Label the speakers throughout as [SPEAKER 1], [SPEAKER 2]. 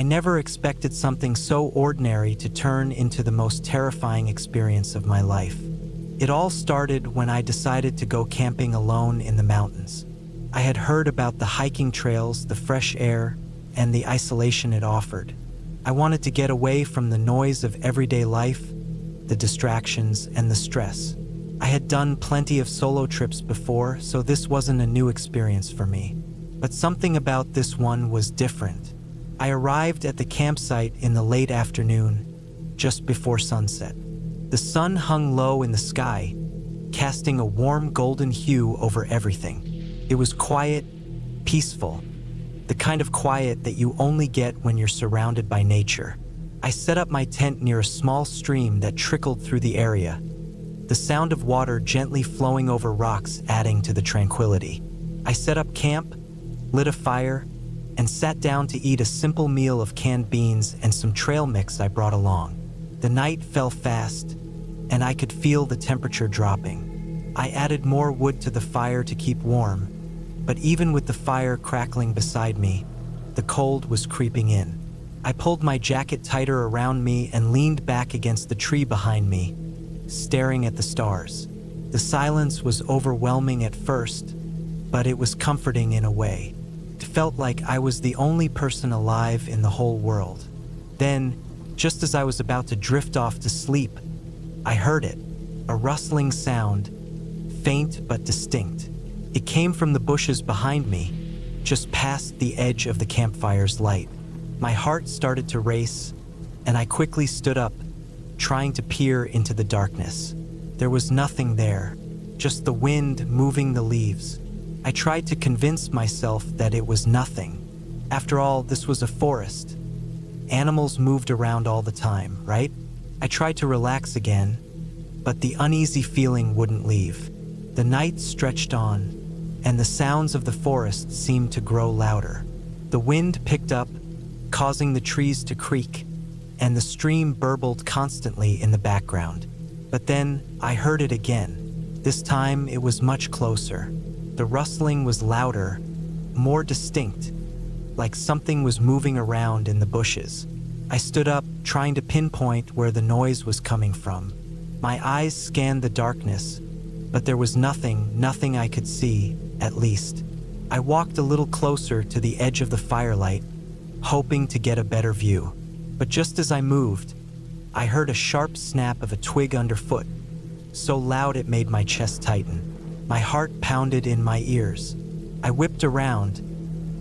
[SPEAKER 1] I never expected something so ordinary to turn into the most terrifying experience of my life. It all started when I decided to go camping alone in the mountains. I had heard about the hiking trails, the fresh air, and the isolation it offered. I wanted to get away from the noise of everyday life, the distractions, and the stress. I had done plenty of solo trips before, so this wasn't a new experience for me. But something about this one was different. I arrived at the campsite in the late afternoon, just before sunset. The sun hung low in the sky, casting a warm golden hue over everything. It was quiet, peaceful, the kind of quiet that you only get when you're surrounded by nature. I set up my tent near a small stream that trickled through the area, the sound of water gently flowing over rocks adding to the tranquility. I set up camp, lit a fire, and sat down to eat a simple meal of canned beans and some trail mix I brought along. The night fell fast, and I could feel the temperature dropping. I added more wood to the fire to keep warm, but even with the fire crackling beside me, the cold was creeping in. I pulled my jacket tighter around me and leaned back against the tree behind me, staring at the stars. The silence was overwhelming at first, but it was comforting in a way. It felt like I was the only person alive in the whole world. Then, just as I was about to drift off to sleep, I heard it, a rustling sound, faint but distinct. It came from the bushes behind me, just past the edge of the campfire's light. My heart started to race, and I quickly stood up, trying to peer into the darkness. There was nothing there, just the wind moving the leaves. I tried to convince myself that it was nothing. After all, this was a forest. Animals moved around all the time, right? I tried to relax again, but the uneasy feeling wouldn't leave. The night stretched on, and the sounds of the forest seemed to grow louder. The wind picked up, causing the trees to creak, and the stream burbled constantly in the background. But then I heard it again. This time it was much closer. The rustling was louder, more distinct, like something was moving around in the bushes. I stood up, trying to pinpoint where the noise was coming from. My eyes scanned the darkness, but there was nothing I could see, at least. I walked a little closer to the edge of the firelight, hoping to get a better view. But just as I moved, I heard a sharp snap of a twig underfoot, so loud it made my chest tighten. My heart pounded in my ears. I whipped around,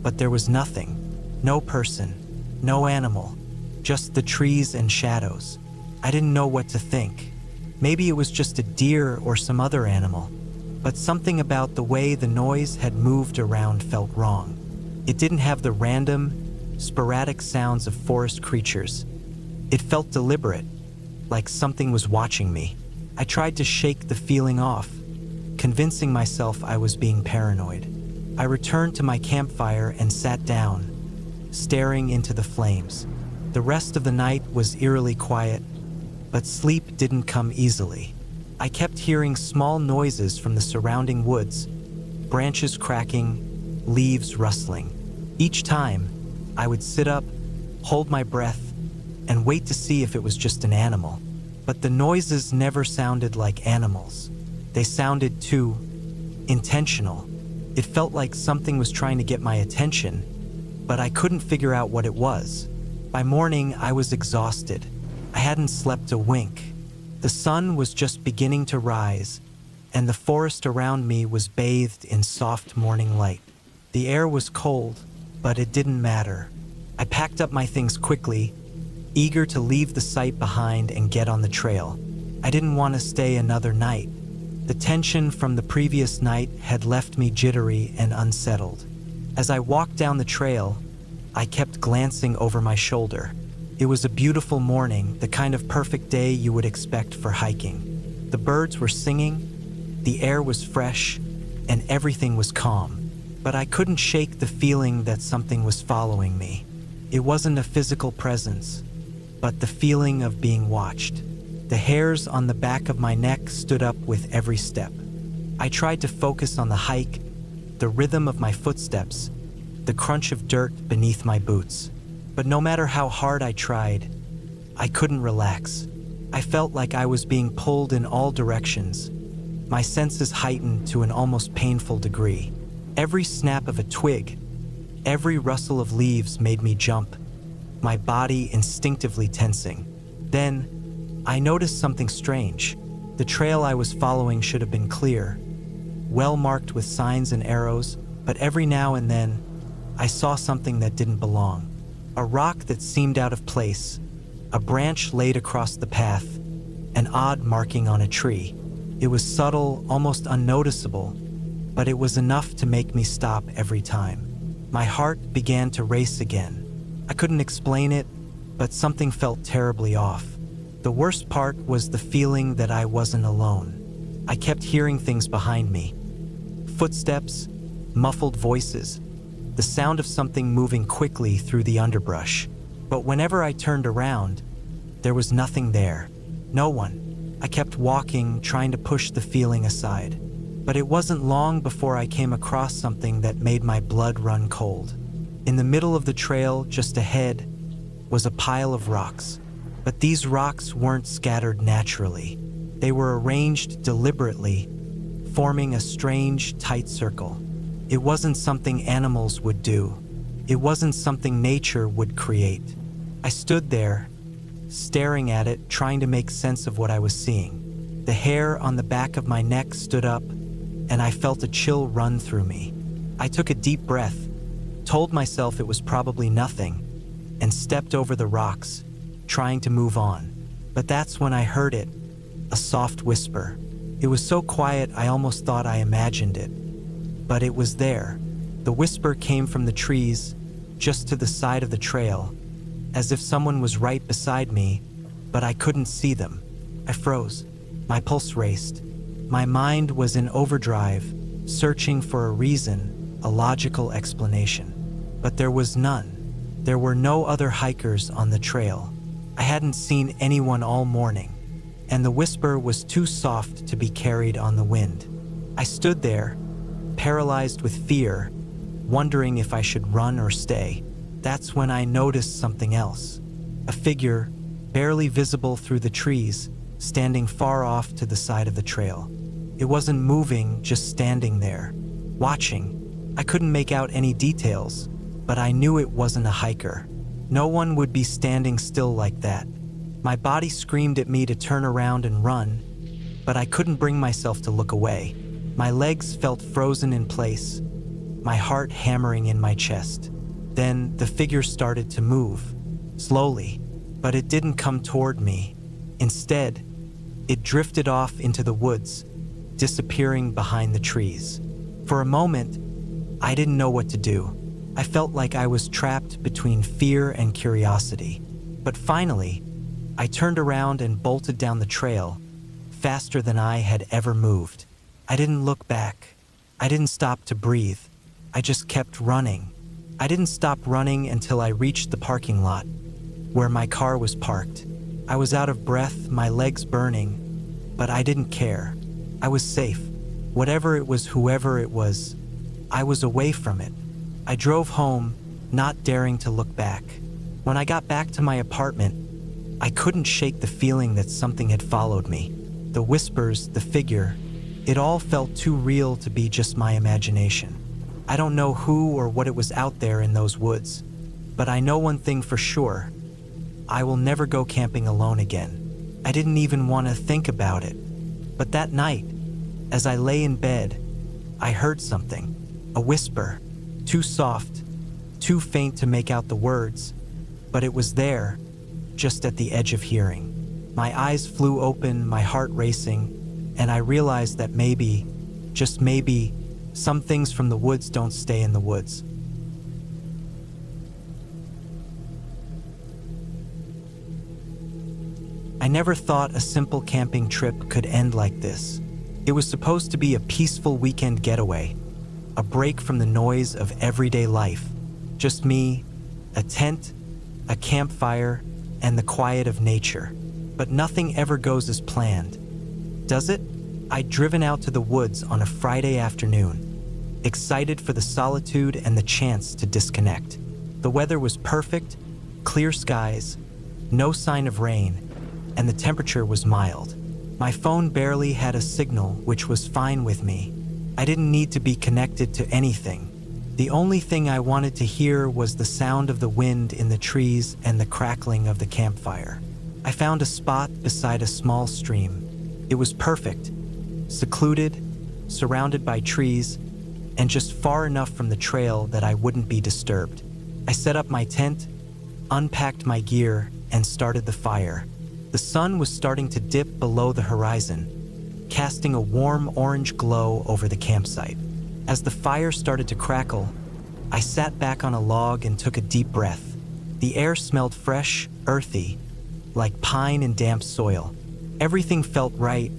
[SPEAKER 1] but there was nothing. No person, no animal, just the trees and shadows. I didn't know what to think. Maybe it was just a deer or some other animal, but something about the way the noise had moved around felt wrong. It didn't have the random, sporadic sounds of forest creatures. It felt deliberate, like something was watching me. I tried to shake the feeling off, convincing myself I was being paranoid. I returned to my campfire and sat down, staring into the flames. The rest of the night was eerily quiet, but sleep didn't come easily. I kept hearing small noises from the surrounding woods, branches cracking, leaves rustling. Each time, I would sit up, hold my breath, and wait to see if it was just an animal. But the noises never sounded like animals. They sounded too intentional. It felt like something was trying to get my attention, but I couldn't figure out what it was. By morning, I was exhausted. I hadn't slept a wink. The sun was just beginning to rise, and the forest around me was bathed in soft morning light. The air was cold, but it didn't matter. I packed up my things quickly, eager to leave the site behind and get on the trail. I didn't want to stay another night. The tension from the previous night had left me jittery and unsettled. As I walked down the trail, I kept glancing over my shoulder. It was a beautiful morning, the kind of perfect day you would expect for hiking. The birds were singing, the air was fresh, and everything was calm. But I couldn't shake the feeling that something was following me. It wasn't a physical presence, but the feeling of being watched. The hairs on the back of my neck stood up with every step. I tried to focus on the hike, the rhythm of my footsteps, the crunch of dirt beneath my boots. But no matter how hard I tried, I couldn't relax. I felt like I was being pulled in all directions, my senses heightened to an almost painful degree. Every snap of a twig, every rustle of leaves made me jump, my body instinctively tensing. Then, I noticed something strange. The trail I was following should have been clear, well marked with signs and arrows, but every now and then, I saw something that didn't belong. A rock that seemed out of place, a branch laid across the path, an odd marking on a tree. It was subtle, almost unnoticeable, but it was enough to make me stop every time. My heart began to race again. I couldn't explain it, but something felt terribly off. The worst part was the feeling that I wasn't alone. I kept hearing things behind me. Footsteps, muffled voices, the sound of something moving quickly through the underbrush. But whenever I turned around, there was nothing there. No one. I kept walking, trying to push the feeling aside. But it wasn't long before I came across something that made my blood run cold. In the middle of the trail, just ahead, was a pile of rocks. But these rocks weren't scattered naturally. They were arranged deliberately, forming a strange, tight circle. It wasn't something animals would do. It wasn't something nature would create. I stood there, staring at it, trying to make sense of what I was seeing. The hair on the back of my neck stood up, and I felt a chill run through me. I took a deep breath, told myself it was probably nothing, and stepped over the rocks, trying to move on. But that's when I heard it, a soft whisper. It was so quiet I almost thought I imagined it. But it was there. The whisper came from the trees, just to the side of the trail, as if someone was right beside me, but I couldn't see them. I froze. My pulse raced. My mind was in overdrive, searching for a reason, a logical explanation. But there was none. There were no other hikers on the trail. I hadn't seen anyone all morning, and the whisper was too soft to be carried on the wind. I stood there, paralyzed with fear, wondering if I should run or stay. That's when I noticed something else. A figure, barely visible through the trees, standing far off to the side of the trail. It wasn't moving, just standing there, watching. I couldn't make out any details, but I knew it wasn't a hiker. No one would be standing still like that. My body screamed at me to turn around and run, but I couldn't bring myself to look away. My legs felt frozen in place, my heart hammering in my chest. Then the figure started to move, slowly, but it didn't come toward me. Instead, it drifted off into the woods, disappearing behind the trees. For a moment, I didn't know what to do. I felt like I was trapped between fear and curiosity. But finally, I turned around and bolted down the trail, faster than I had ever moved. I didn't look back. I didn't stop to breathe. I just kept running. I didn't stop running until I reached the parking lot, where my car was parked. I was out of breath, my legs burning, but I didn't care. I was safe. Whatever it was, whoever it was, I was away from it. I drove home, not daring to look back. When I got back to my apartment, I couldn't shake the feeling that something had followed me. The whispers, the figure, it all felt too real to be just my imagination. I don't know who or what it was out there in those woods, but I know one thing for sure. I will never go camping alone again. I didn't even want to think about it. But that night, as I lay in bed, I heard something, a whisper, too soft, too faint to make out the words, but it was there, just at the edge of hearing. My eyes flew open, my heart racing, and I realized that maybe, just maybe, some things from the woods don't stay in the woods. I never thought a simple camping trip could end like this. It was supposed to be a peaceful weekend getaway, a break from the noise of everyday life. Just me, a tent, a campfire, and the quiet of nature. But nothing ever goes as planned, does it? I'd driven out to the woods on a Friday afternoon, excited for the solitude and the chance to disconnect. The weather was perfect, clear skies, no sign of rain, and the temperature was mild. My phone barely had a signal, which was fine with me. I didn't need to be connected to anything. The only thing I wanted to hear was the sound of the wind in the trees and the crackling of the campfire. I found a spot beside a small stream. It was perfect, secluded, surrounded by trees, and just far enough from the trail that I wouldn't be disturbed. I set up my tent, unpacked my gear, and started the fire. The sun was starting to dip below the horizon, casting a warm orange glow over the campsite. As the fire started to crackle, I sat back on a log and took a deep breath. The air smelled fresh, earthy, like pine and damp soil. Everything felt right,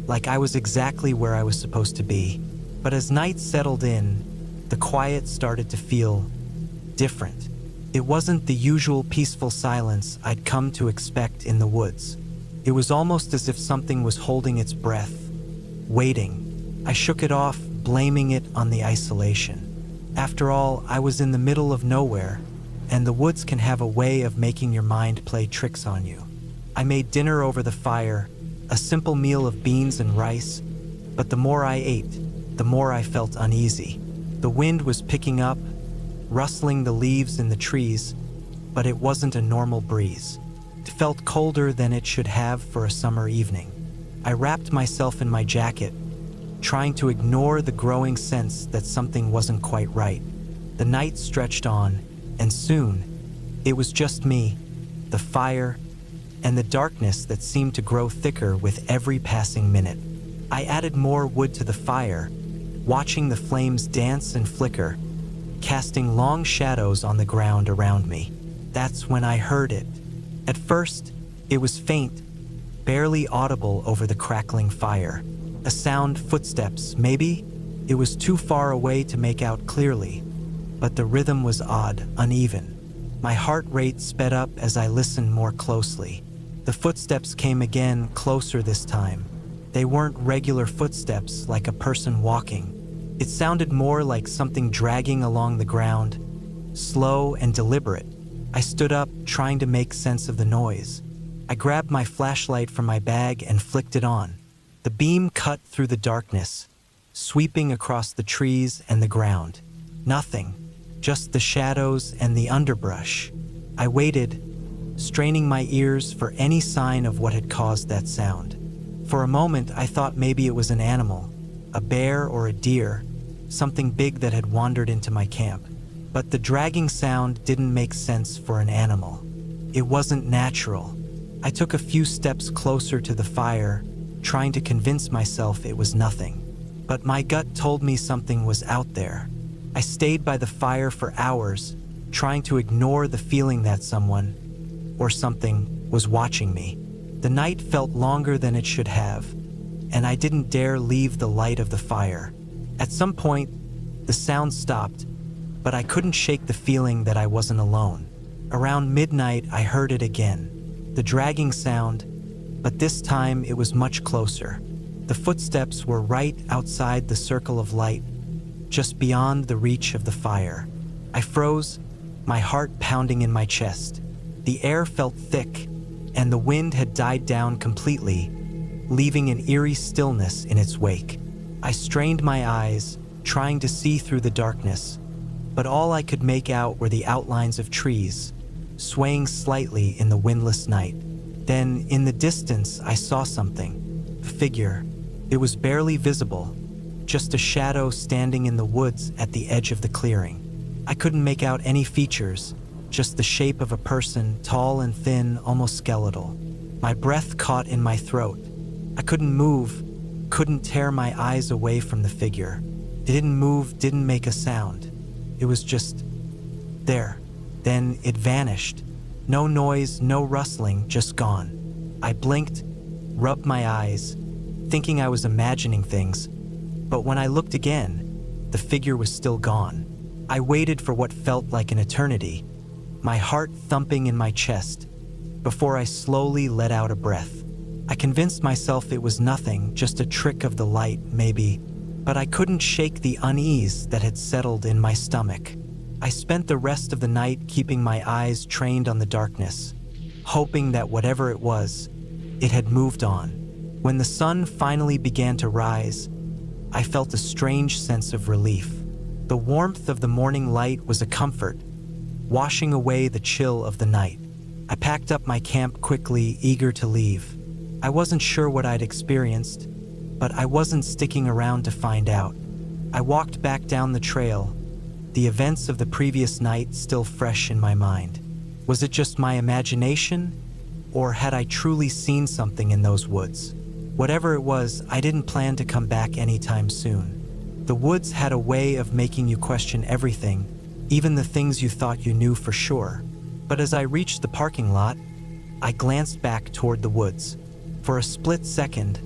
[SPEAKER 1] like I was exactly where I was supposed to be. But as night settled in, the quiet started to feel different. It wasn't the usual peaceful silence I'd come to expect in the woods. It was almost as if something was holding its breath, waiting. I shook it off, blaming it on the isolation. After all, I was in the middle of nowhere, and the woods can have a way of making your mind play tricks on you. I made dinner over the fire, a simple meal of beans and rice, but the more I ate, the more I felt uneasy. The wind was picking up, rustling the leaves in the trees, but it wasn't a normal breeze. It felt colder than it should have for a summer evening. I wrapped myself in my jacket, trying to ignore the growing sense that something wasn't quite right. The night stretched on, and soon, it was just me, the fire, and the darkness that seemed to grow thicker with every passing minute. I added more wood to the fire, watching the flames dance and flicker, casting long shadows on the ground around me. That's when I heard it. At first, it was faint, barely audible over the crackling fire. A sound, footsteps, maybe? It was too far away to make out clearly, but the rhythm was odd, uneven. My heart rate sped up as I listened more closely. The footsteps came again, closer this time. They weren't regular footsteps like a person walking. It sounded more like something dragging along the ground, slow and deliberate. I stood up, trying to make sense of the noise. I grabbed my flashlight from my bag and flicked it on. The beam cut through the darkness, sweeping across the trees and the ground. Nothing, just the shadows and the underbrush. I waited, straining my ears for any sign of what had caused that sound. For a moment, I thought maybe it was an animal, a bear or a deer, something big that had wandered into my camp. But the dragging sound didn't make sense for an animal. It wasn't natural. I took a few steps closer to the fire, trying to convince myself it was nothing. But my gut told me something was out there. I stayed by the fire for hours, trying to ignore the feeling that someone, or something, was watching me. The night felt longer than it should have, and I didn't dare leave the light of the fire. At some point, the sound stopped, but I couldn't shake the feeling that I wasn't alone. Around midnight, I heard it again. The dragging sound, but this time it was much closer. The footsteps were right outside the circle of light, just beyond the reach of the fire. I froze, my heart pounding in my chest. The air felt thick, and the wind had died down completely, leaving an eerie stillness in its wake. I strained my eyes, trying to see through the darkness, but all I could make out were the outlines of trees, swaying slightly in the windless night. Then, in the distance, I saw something. A figure. It was barely visible, just a shadow standing in the woods at the edge of the clearing. I couldn't make out any features, just the shape of a person, tall and thin, almost skeletal. My breath caught in my throat. I couldn't move, couldn't tear my eyes away from the figure. It didn't move, didn't make a sound. It was just there. Then it vanished. No noise, no rustling, just gone. I blinked, rubbed my eyes, thinking I was imagining things, but when I looked again, the figure was still gone. I waited for what felt like an eternity, my heart thumping in my chest, before I slowly let out a breath. I convinced myself it was nothing, just a trick of the light, maybe, but I couldn't shake the unease that had settled in my stomach. I spent the rest of the night keeping my eyes trained on the darkness, hoping that whatever it was, it had moved on. When the sun finally began to rise, I felt a strange sense of relief. The warmth of the morning light was a comfort, washing away the chill of the night. I packed up my camp quickly, eager to leave. I wasn't sure what I'd experienced, but I wasn't sticking around to find out. I walked back down the trail, the events of the previous night still fresh in my mind. Was it just my imagination, or had I truly seen something in those woods? Whatever it was, I didn't plan to come back anytime soon. The woods had a way of making you question everything, even the things you thought you knew for sure. But as I reached the parking lot, I glanced back toward the woods. For a split second,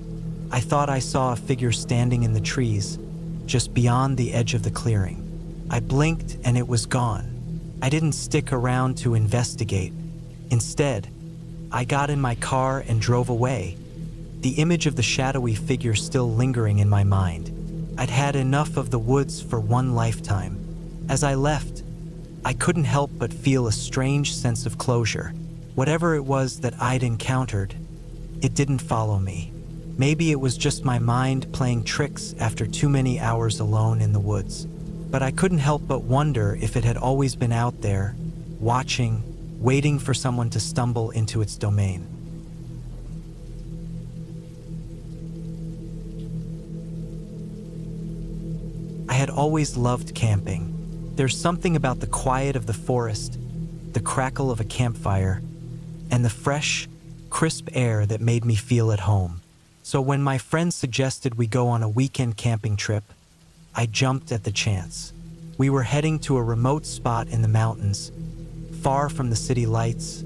[SPEAKER 1] I thought I saw a figure standing in the trees, just beyond the edge of the clearing. I blinked and it was gone. I didn't stick around to investigate. Instead, I got in my car and drove away, the image of the shadowy figure still lingering in my mind. I'd had enough of the woods for one lifetime. As I left, I couldn't help but feel a strange sense of closure. Whatever it was that I'd encountered, it didn't follow me. Maybe it was just my mind playing tricks after too many hours alone in the woods. But I couldn't help but wonder if it had always been out there, watching, waiting for someone to stumble into its domain. I had always loved camping. There's something about the quiet of the forest, the crackle of a campfire, and the fresh, crisp air that made me feel at home. So when my friends suggested we go on a weekend camping trip, I jumped at the chance. We were heading to a remote spot in the mountains, far from the city lights,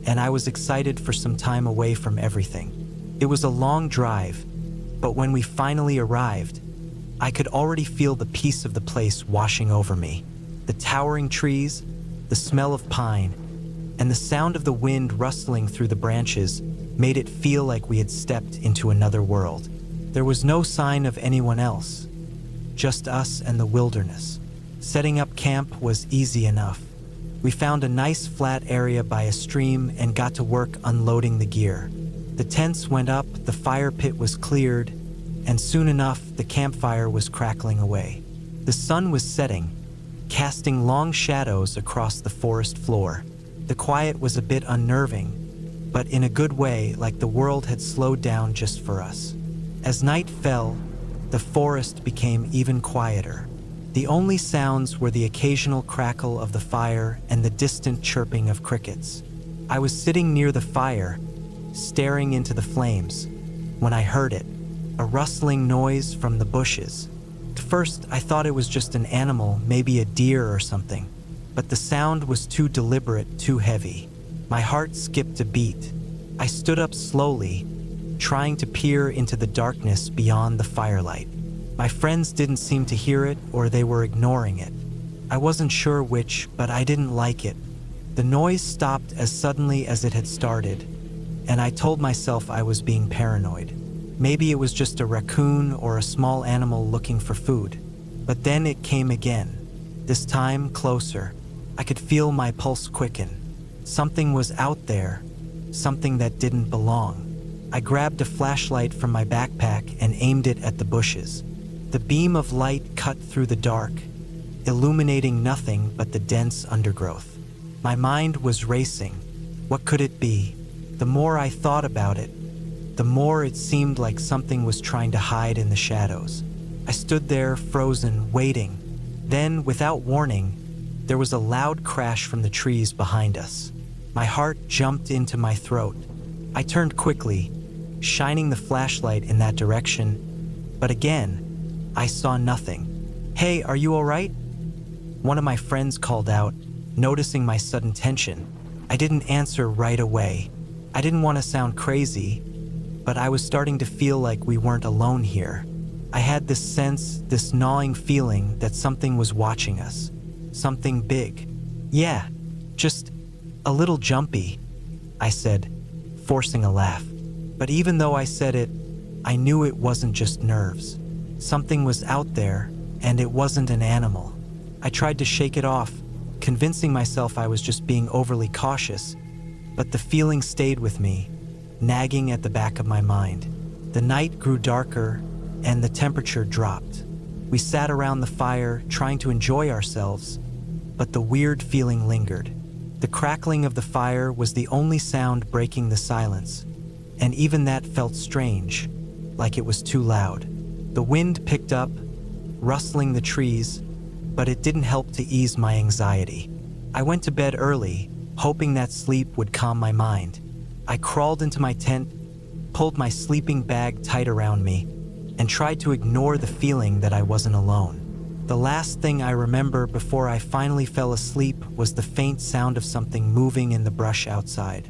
[SPEAKER 1] and I was excited for some time away from everything. It was a long drive, but when we finally arrived, I could already feel the peace of the place washing over me. The towering trees, the smell of pine, and the sound of the wind rustling through the branches made it feel like we had stepped into another world. There was no sign of anyone else, just us and the wilderness. Setting up camp was easy enough. We found a nice flat area by a stream and got to work unloading the gear. The tents went up, the fire pit was cleared, and soon enough the campfire was crackling away. The sun was setting, casting long shadows across the forest floor. The quiet was a bit unnerving, but in a good way, like the world had slowed down just for us. As night fell, the forest became even quieter. The only sounds were the occasional crackle of the fire and the distant chirping of crickets. I was sitting near the fire, staring into the flames, when I heard it, a rustling noise from the bushes. At first, I thought it was just an animal, maybe a deer or something, but the sound was too deliberate, too heavy. My heart skipped a beat. I stood up slowly, trying to peer into the darkness beyond the firelight. My friends didn't seem to hear it, or they were ignoring it. I wasn't sure which, but I didn't like it. The noise stopped as suddenly as it had started, and I told myself I was being paranoid. Maybe it was just a raccoon or a small animal looking for food. But then it came again, this time closer. I could feel my pulse quicken. Something was out there, something that didn't belong. I grabbed a flashlight from my backpack and aimed it at the bushes. The beam of light cut through the dark, illuminating nothing but the dense undergrowth. My mind was racing. What could it be? The more I thought about it, the more it seemed like something was trying to hide in the shadows. I stood there, frozen, waiting. Then, without warning, there was a loud crash from the trees behind us. My heart jumped into my throat. I turned quickly, shining the flashlight in that direction, but again, I saw nothing. "Hey, are you all right?" One of my friends called out, noticing my sudden tension. I didn't answer right away. I didn't want to sound crazy, but I was starting to feel like we weren't alone here. I had this sense, this gnawing feeling that something was watching us. Something big. "Yeah, just a little jumpy," I said, forcing a laugh. But even though I said it, I knew it wasn't just nerves. Something was out there, and it wasn't an animal. I tried to shake it off, convincing myself I was just being overly cautious, but the feeling stayed with me, nagging at the back of my mind. The night grew darker, and the temperature dropped. We sat around the fire, trying to enjoy ourselves, but the weird feeling lingered. The crackling of the fire was the only sound breaking the silence, and even that felt strange, like it was too loud. The wind picked up, rustling the trees, but it didn't help to ease my anxiety. I went to bed early, hoping that sleep would calm my mind. I crawled into my tent, pulled my sleeping bag tight around me, and tried to ignore the feeling that I wasn't alone. The last thing I remember before I finally fell asleep was the faint sound of something moving in the brush outside.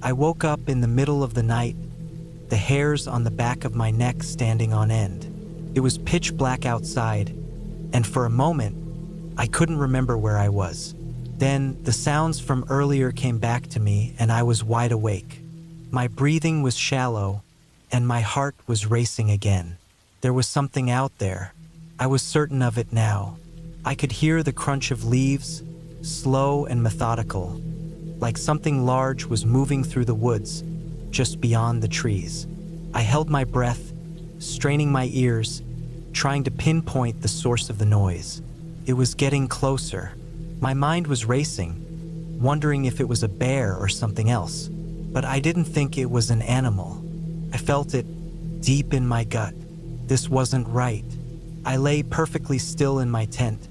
[SPEAKER 1] I woke up in the middle of the night, the hairs on the back of my neck standing on end. It was pitch black outside, and for a moment, I couldn't remember where I was. Then, the sounds from earlier came back to me, and I was wide awake. My breathing was shallow, and my heart was racing again. There was something out there. I was certain of it now. I could hear the crunch of leaves, slow and methodical, like something large was moving through the woods, just beyond the trees. I held my breath, straining my ears, trying to pinpoint the source of the noise. It was getting closer. My mind was racing, wondering if it was a bear or something else, but I didn't think it was an animal. I felt it deep in my gut. This wasn't right. I lay perfectly still in my tent,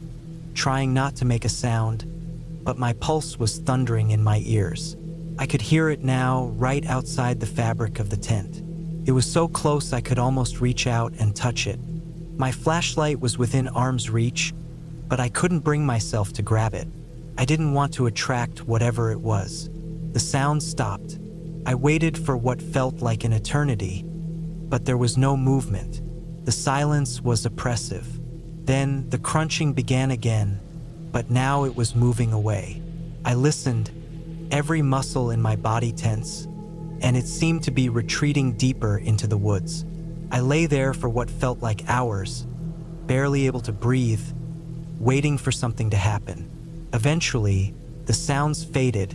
[SPEAKER 1] trying not to make a sound, but my pulse was thundering in my ears. I could hear it now, right outside the fabric of the tent. It was so close I could almost reach out and touch it. My flashlight was within arm's reach, but I couldn't bring myself to grab it. I didn't want to attract whatever it was. The sound stopped. I waited for what felt like an eternity, but there was no movement. The silence was oppressive. Then the crunching began again, but now it was moving away. I listened, every muscle in my body tense, and it seemed to be retreating deeper into the woods. I lay there for what felt like hours, barely able to breathe, waiting for something to happen. Eventually, the sounds faded,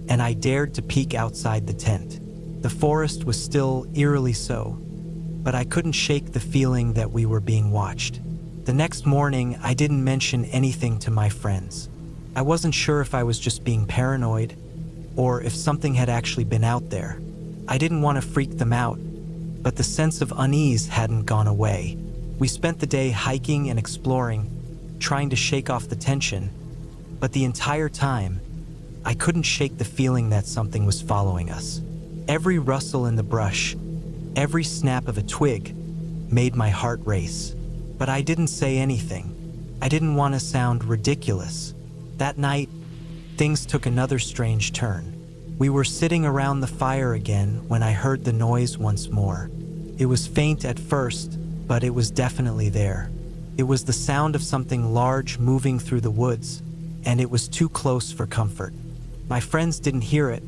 [SPEAKER 1] and I dared to peek outside the tent. The forest was still eerily so, but I couldn't shake the feeling that we were being watched. The next morning, I didn't mention anything to my friends. I wasn't sure if I was just being paranoid, or if something had actually been out there. I didn't want to freak them out, but the sense of unease hadn't gone away. We spent the day hiking and exploring, trying to shake off the tension, but the entire time, I couldn't shake the feeling that something was following us. Every rustle in the brush, every snap of a twig, made my heart race. But I didn't say anything. I didn't want to sound ridiculous. That night, things took another strange turn. We were sitting around the fire again when I heard the noise once more. It was faint at first, but it was definitely there. It was the sound of something large moving through the woods, and it was too close for comfort. My friends didn't hear it,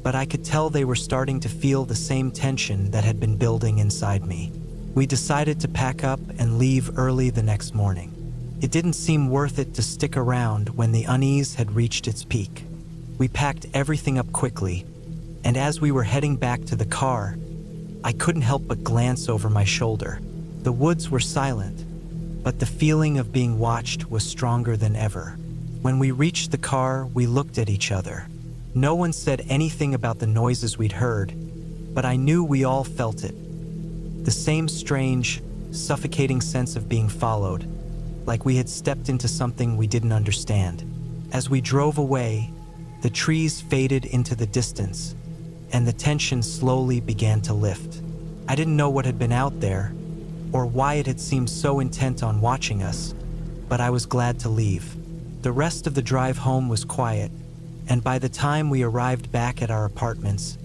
[SPEAKER 1] but I could tell they were starting to feel the same tension that had been building inside me. We decided to pack up and leave early the next morning. It didn't seem worth it to stick around when the unease had reached its peak. We packed everything up quickly, and as we were heading back to the car, I couldn't help but glance over my shoulder. The woods were silent, but the feeling of being watched was stronger than ever. When we reached the car, we looked at each other. No one said anything about the noises we'd heard, but I knew we all felt it. The same strange, suffocating sense of being followed, like we had stepped into something we didn't understand. As we drove away, the trees faded into the distance, and the tension slowly began to lift. I didn't know what had been out there, or why it had seemed so intent on watching us, but I was glad to leave. The rest of the drive home was quiet, and by the time we arrived back at our apartments,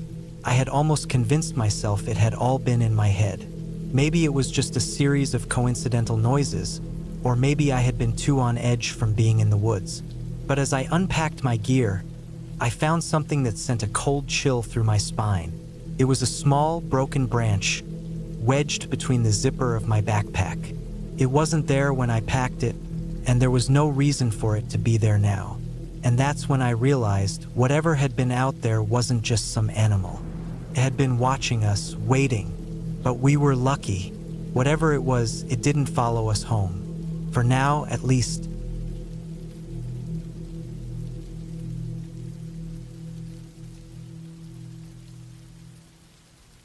[SPEAKER 1] I had almost convinced myself it had all been in my head. Maybe it was just a series of coincidental noises, or maybe I had been too on edge from being in the woods. But as I unpacked my gear, I found something that sent a cold chill through my spine. It was a small, broken branch, wedged between the zipper of my backpack. It wasn't there when I packed it, and there was no reason for it to be there now. And that's when I realized whatever had been out there wasn't just some animal. It had been watching us, waiting. But we were lucky. Whatever it was, it didn't follow us home. For now, at least.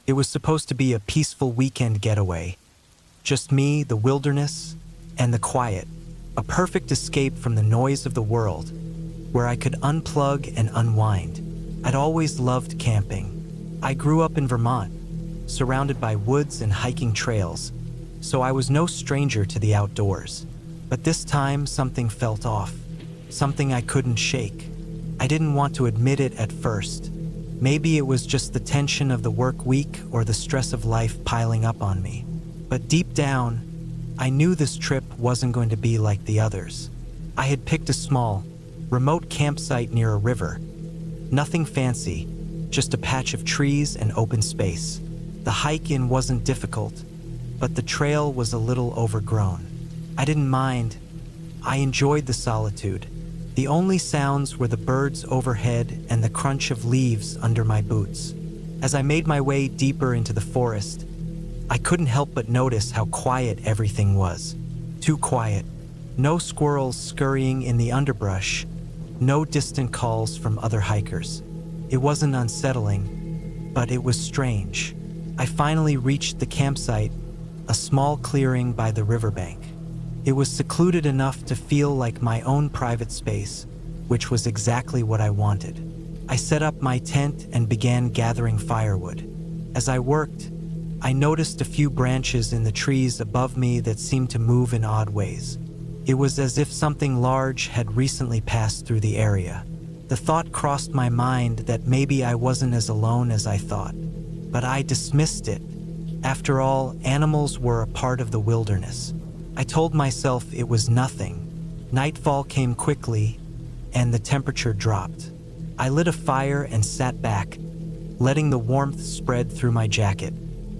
[SPEAKER 1] It was supposed to be a peaceful weekend getaway. Just me, the wilderness, and the quiet. A perfect escape from the noise of the world, where I could unplug and unwind. I'd always loved camping. I grew up in Vermont, surrounded by woods and hiking trails, so I was no stranger to the outdoors. But this time, something felt off, something I couldn't shake. I didn't want to admit it at first. Maybe it was just the tension of the work week or the stress of life piling up on me. But deep down, I knew this trip wasn't going to be like the others. I had picked a small, remote campsite near a river. Nothing fancy, just a patch of trees and open space. The hike in wasn't difficult, but the trail was a little overgrown. I didn't mind. I enjoyed the solitude. The only sounds were the birds overhead and the crunch of leaves under my boots. As I made my way deeper into the forest, I couldn't help but notice how quiet everything was. Too quiet. No squirrels scurrying in the underbrush, no distant calls from other hikers. It wasn't unsettling, but it was strange. I finally reached the campsite, a small clearing by the riverbank. It was secluded enough to feel like my own private space, which was exactly what I wanted. I set up my tent and began gathering firewood. As I worked, I noticed a few branches in the trees above me that seemed to move in odd ways. It was as if something large had recently passed through the area. The thought crossed my mind that maybe I wasn't as alone as I thought, but I dismissed it. After all, animals were a part of the wilderness. I told myself it was nothing. Nightfall came quickly, and the temperature dropped. I lit a fire and sat back, letting the warmth spread through my jacket.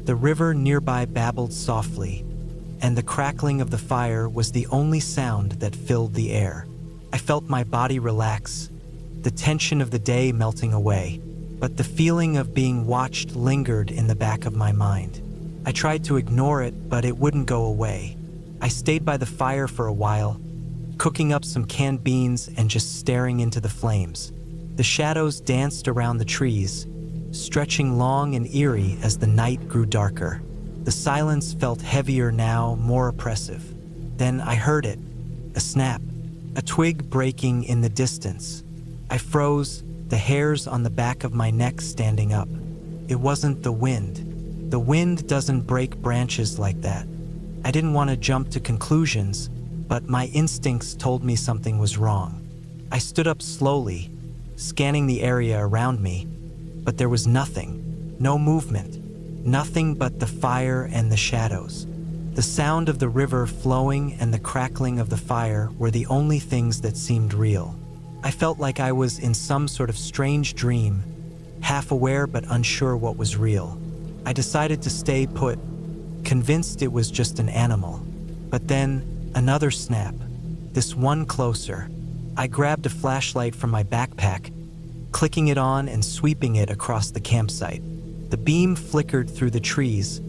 [SPEAKER 1] The river nearby babbled softly, and the crackling of the fire was the only sound that filled the air. I felt my body relax, the tension of the day melting away, but the feeling of being watched lingered in the back of my mind. I tried to ignore it, but it wouldn't go away. I stayed by the fire for a while, cooking up some canned beans and just staring into the flames. The shadows danced around the trees, stretching long and eerie as the night grew darker. The silence felt heavier now, more oppressive. Then I heard it, a snap, a twig breaking in the distance. I froze, the hairs on the back of my neck standing up. It wasn't the wind. The wind doesn't break branches like that. I didn't want to jump to conclusions, but my instincts told me something was wrong. I stood up slowly, scanning the area around me, but there was nothing, no movement, nothing but the fire and the shadows. The sound of the river flowing and the crackling of the fire were the only things that seemed real. I felt like I was in some sort of strange dream, half aware but unsure what was real. I decided to stay put, convinced it was just an animal. But then, another snap, this one closer. I grabbed a flashlight from my backpack, clicking it on and sweeping it across the campsite. The beam flickered through the trees,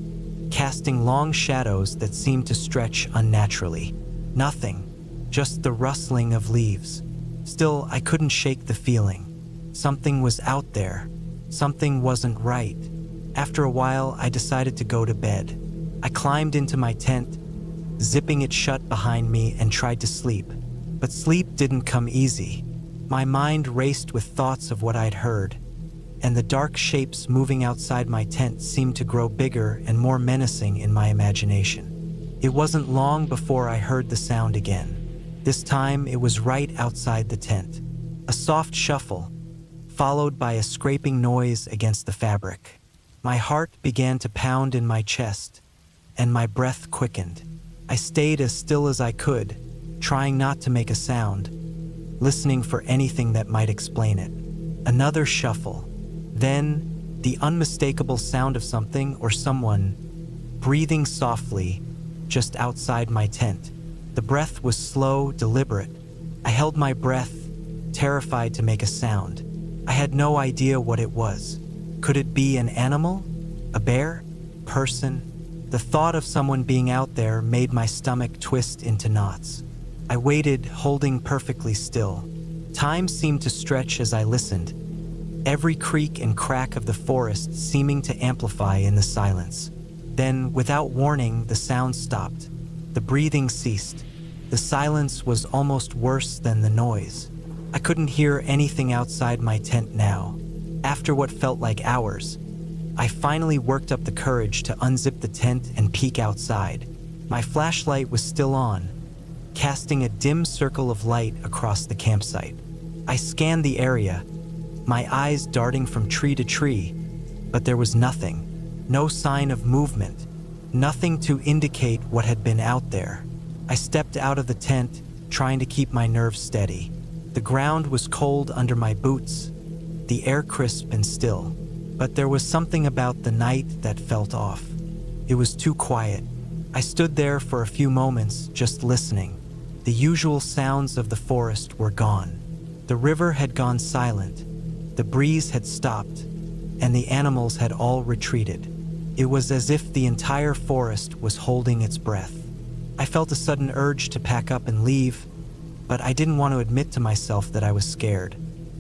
[SPEAKER 1] casting long shadows that seemed to stretch unnaturally. Nothing, just the rustling of leaves. Still, I couldn't shake the feeling. Something was out there. Something wasn't right. After a while, I decided to go to bed. I climbed into my tent, zipping it shut behind me, and tried to sleep. But sleep didn't come easy. My mind raced with thoughts of what I'd heard, and the dark shapes moving outside my tent seemed to grow bigger and more menacing in my imagination. It wasn't long before I heard the sound again. This time, it was right outside the tent. A soft shuffle, followed by a scraping noise against the fabric. My heart began to pound in my chest, and my breath quickened. I stayed as still as I could, trying not to make a sound, listening for anything that might explain it. Another shuffle. Then, the unmistakable sound of something or someone breathing softly just outside my tent. The breath was slow, deliberate. I held my breath, terrified to make a sound. I had no idea what it was. Could it be an animal? A bear? Person? The thought of someone being out there made my stomach twist into knots. I waited, holding perfectly still. Time seemed to stretch as I listened, every creak and crack of the forest seeming to amplify in the silence. Then, without warning, the sound stopped. The breathing ceased. The silence was almost worse than the noise. I couldn't hear anything outside my tent now. After what felt like hours, I finally worked up the courage to unzip the tent and peek outside. My flashlight was still on, casting a dim circle of light across the campsite. I scanned the area, my eyes darting from tree to tree, but there was nothing. No sign of movement, nothing to indicate what had been out there. I stepped out of the tent, trying to keep my nerves steady. The ground was cold under my boots, the air crisp and still, but there was something about the night that felt off. It was too quiet. I stood there for a few moments, just listening. The usual sounds of the forest were gone. The river had gone silent, the breeze had stopped, and the animals had all retreated. It was as if the entire forest was holding its breath. I felt a sudden urge to pack up and leave, but I didn't want to admit to myself that I was scared.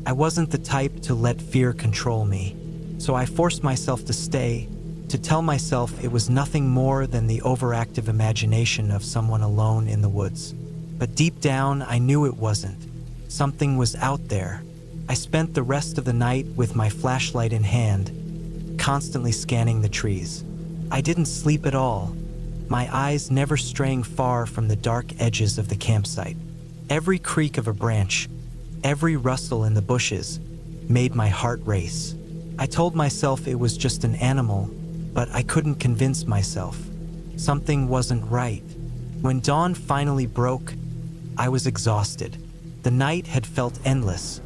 [SPEAKER 1] I wasn't the type to let fear control me, so I forced myself to stay, to tell myself it was nothing more than the overactive imagination of someone alone in the woods. But deep down, I knew it wasn't. Something was out there. I spent the rest of the night with my flashlight in hand, constantly scanning the trees. I didn't sleep at all, my eyes never straying far from the dark edges of the campsite. Every creak of a branch, every rustle in the bushes, made my heart race. I told myself it was just an animal, but I couldn't convince myself. Something wasn't right. When dawn finally broke, I was exhausted. The night had felt endless,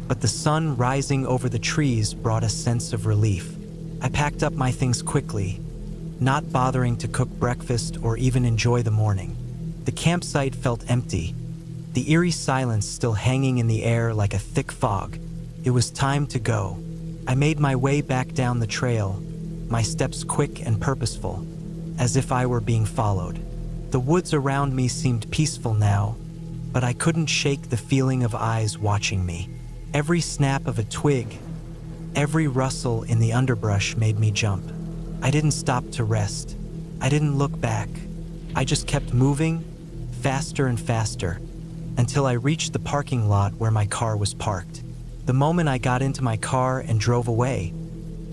[SPEAKER 1] but the sun rising over the trees brought a sense of relief. I packed up my things quickly, not bothering to cook breakfast or even enjoy the morning. The campsite felt empty, the eerie silence still hanging in the air like a thick fog. It was time to go. I made my way back down the trail, my steps quick and purposeful, as if I were being followed. The woods around me seemed peaceful now, but I couldn't shake the feeling of eyes watching me. Every snap of a twig, every rustle in the underbrush made me jump. I didn't stop to rest. I didn't look back. I just kept moving, faster and faster, until I reached the parking lot where my car was parked. The moment I got into my car and drove away,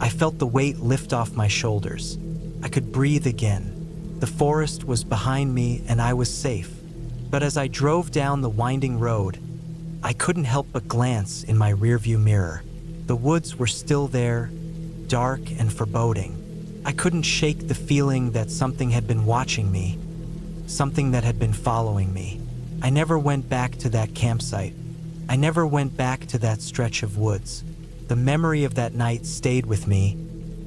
[SPEAKER 1] I felt the weight lift off my shoulders. I could breathe again. The forest was behind me and I was safe. But as I drove down the winding road, I couldn't help but glance in my rearview mirror. The woods were still there, dark and foreboding. I couldn't shake the feeling that something had been watching me, something that had been following me. I never went back to that campsite. I never went back to that stretch of woods. The memory of that night stayed with me,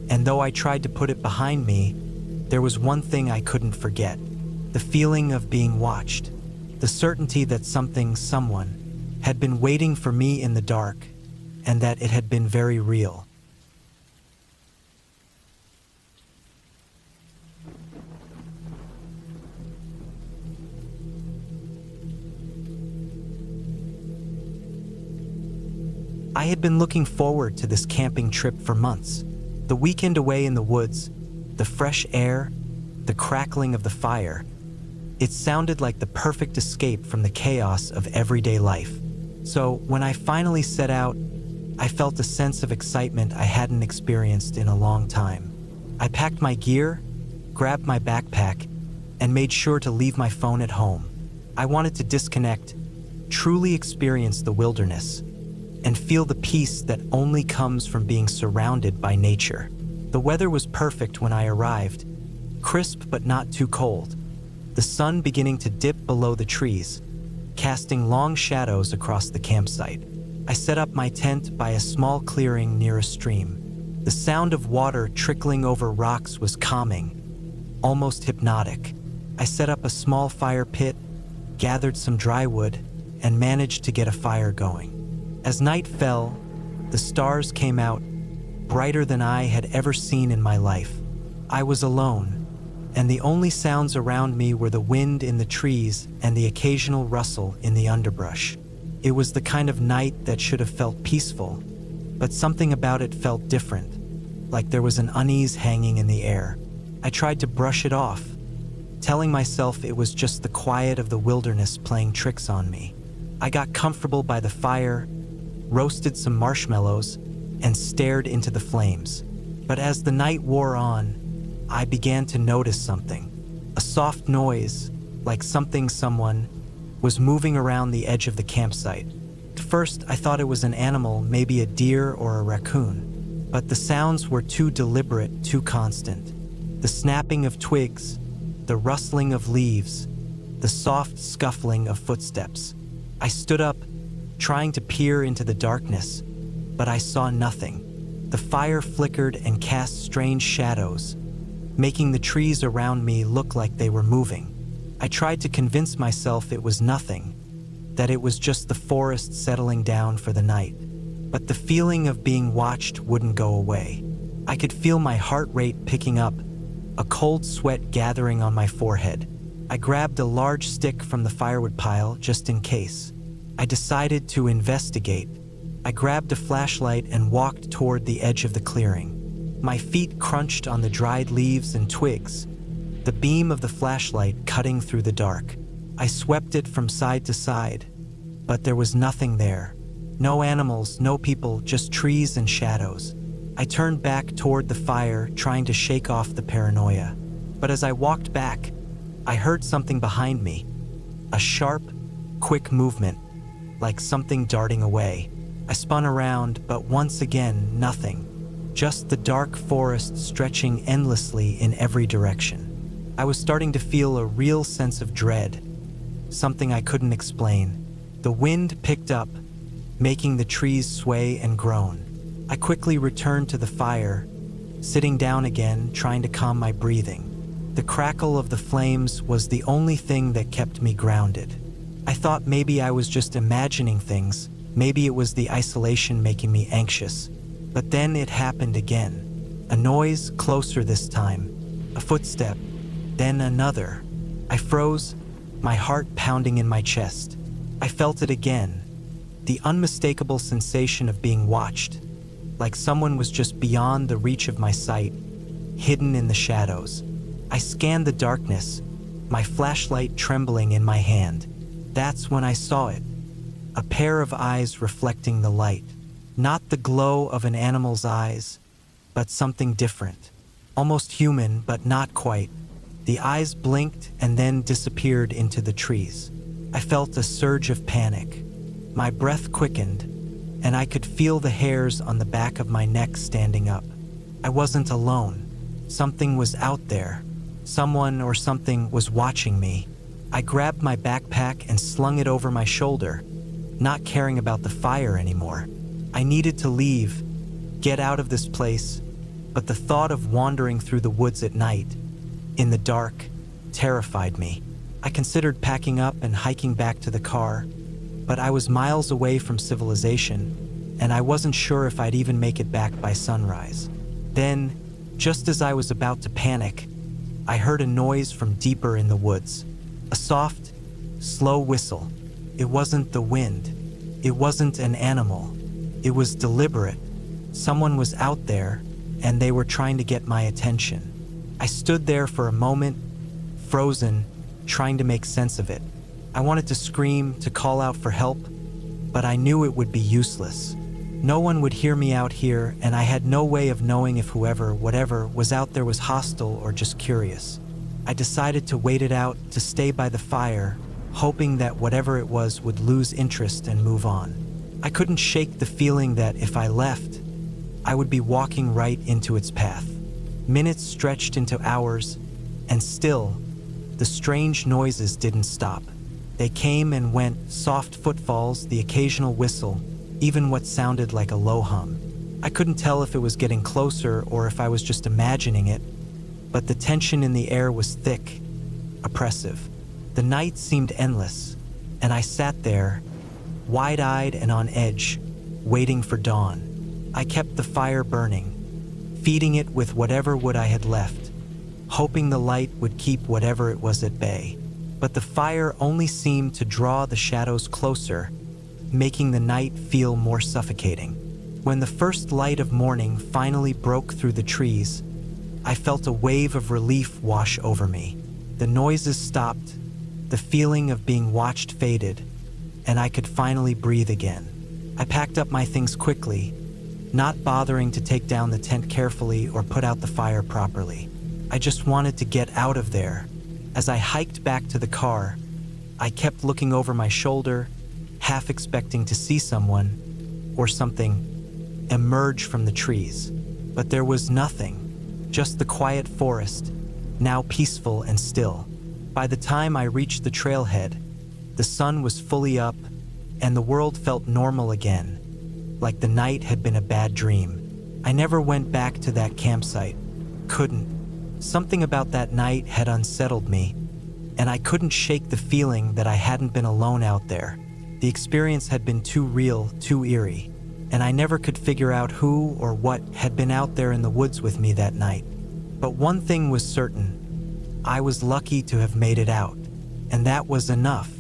[SPEAKER 1] and though I tried to put it behind me, there was one thing I couldn't forget: the feeling of being watched, the certainty that someone, had been waiting for me in the dark, and that it had been very real. I had been looking forward to this camping trip for months. The weekend away in the woods, the fresh air, the crackling of the fire. It sounded like the perfect escape from the chaos of everyday life. So when I finally set out, I felt a sense of excitement I hadn't experienced in a long time. I packed my gear, grabbed my backpack, and made sure to leave my phone at home. I wanted to disconnect, truly experience the wilderness, and feel the peace that only comes from being surrounded by nature. The weather was perfect when I arrived, crisp but not too cold, the sun beginning to dip below the trees, casting long shadows across the campsite. I set up my tent by a small clearing near a stream. The sound of water trickling over rocks was calming, almost hypnotic. I set up a small fire pit, gathered some dry wood, and managed to get a fire going. As night fell, the stars came out, brighter than I had ever seen in my life. I was alone, and the only sounds around me were the wind in the trees and the occasional rustle in the underbrush. It was the kind of night that should have felt peaceful, but something about it felt different, like there was an unease hanging in the air. I tried to brush it off, telling myself it was just the quiet of the wilderness playing tricks on me. I got comfortable by the fire, roasted some marshmallows, and stared into the flames. But as the night wore on, I began to notice something. A soft noise, like someone was moving around the edge of the campsite. At first, I thought it was an animal, maybe a deer or a raccoon. But the sounds were too deliberate, too constant. The snapping of twigs, the rustling of leaves, the soft scuffling of footsteps. I stood up, trying to peer into the darkness, but I saw nothing. The fire flickered and cast strange shadows, making the trees around me look like they were moving. I tried to convince myself it was nothing, that it was just the forest settling down for the night. But the feeling of being watched wouldn't go away. I could feel my heart rate picking up, a cold sweat gathering on my forehead. I grabbed a large stick from the firewood pile just in case. I decided to investigate. I grabbed a flashlight and walked toward the edge of the clearing. My feet crunched on the dried leaves and twigs, the beam of the flashlight cutting through the dark. I swept it from side to side, but there was nothing there. No animals, no people, just trees and shadows. I turned back toward the fire, trying to shake off the paranoia. But as I walked back, I heard something behind me. A sharp, quick movement, like something darting away. I spun around, but once again, nothing. Just the dark forest stretching endlessly in every direction. I was starting to feel a real sense of dread, something I couldn't explain. The wind picked up, making the trees sway and groan. I quickly returned to the fire, sitting down again, trying to calm my breathing. The crackle of the flames was the only thing that kept me grounded. I thought maybe I was just imagining things, maybe it was the isolation making me anxious. But then it happened again. A noise, closer this time. A footstep, then another. I froze, my heart pounding in my chest. I felt it again, the unmistakable sensation of being watched, like someone was just beyond the reach of my sight, hidden in the shadows. I scanned the darkness, my flashlight trembling in my hand. That's when I saw it. A pair of eyes reflecting the light. Not the glow of an animal's eyes, but something different. Almost human, but not quite. The eyes blinked and then disappeared into the trees. I felt a surge of panic. My breath quickened, and I could feel the hairs on the back of my neck standing up. I wasn't alone. Something was out there. Someone or something was watching me. I grabbed my backpack and slung it over my shoulder, not caring about the fire anymore. I needed to leave, get out of this place, but the thought of wandering through the woods at night, in the dark, terrified me. I considered packing up and hiking back to the car, but I was miles away from civilization, and I wasn't sure if I'd even make it back by sunrise. Then, just as I was about to panic, I heard a noise from deeper in the woods. A soft, slow whistle. It wasn't the wind. It wasn't an animal. It was deliberate. Someone was out there, and they were trying to get my attention. I stood there for a moment, frozen, trying to make sense of it. I wanted to scream, to call out for help, but I knew it would be useless. No one would hear me out here, and I had no way of knowing if whoever, whatever, was out there was hostile or just curious. I decided to wait it out, to stay by the fire, hoping that whatever it was would lose interest and move on. I couldn't shake the feeling that if I left, I would be walking right into its path. Minutes stretched into hours, and still, the strange noises didn't stop. They came and went, soft footfalls, the occasional whistle, even what sounded like a low hum. I couldn't tell if it was getting closer or if I was just imagining it, but the tension in the air was thick, oppressive. The night seemed endless, and I sat there, wide-eyed and on edge, waiting for dawn. I kept the fire burning, feeding it with whatever wood I had left, hoping the light would keep whatever it was at bay. But the fire only seemed to draw the shadows closer, making the night feel more suffocating. When the first light of morning finally broke through the trees, I felt a wave of relief wash over me. The noises stopped, the feeling of being watched faded, and I could finally breathe again. I packed up my things quickly, not bothering to take down the tent carefully or put out the fire properly. I just wanted to get out of there. As I hiked back to the car, I kept looking over my shoulder, half expecting to see someone or something emerge from the trees. But there was nothing, just the quiet forest, now peaceful and still. By the time I reached the trailhead, the sun was fully up and the world felt normal again, like the night had been a bad dream. I never went back to that campsite. Couldn't. Something about that night had unsettled me, and I couldn't shake the feeling that I hadn't been alone out there. The experience had been too real, too eerie, and I never could figure out who or what had been out there in the woods with me that night. But one thing was certain: I was lucky to have made it out, and that was enough.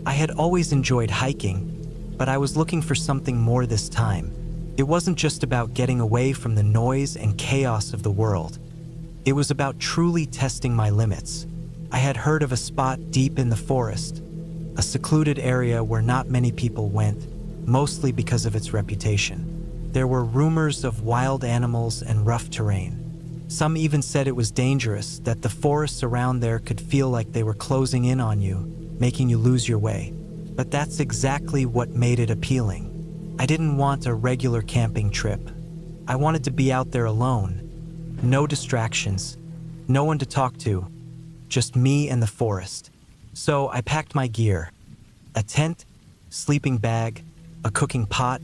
[SPEAKER 1] I had always enjoyed hiking, but I was looking for something more this time. It wasn't just about getting away from the noise and chaos of the world. It was about truly testing my limits. I had heard of a spot deep in the forest, a secluded area where not many people went, mostly because of its reputation. There were rumors of wild animals and rough terrain. Some even said it was dangerous, that the forests around there could feel like they were closing in on you, making you lose your way. But that's exactly what made it appealing. I didn't want a regular camping trip. I wanted to be out there alone. No distractions, no one to talk to, just me and the forest. So I packed my gear: a tent, sleeping bag, a cooking pot,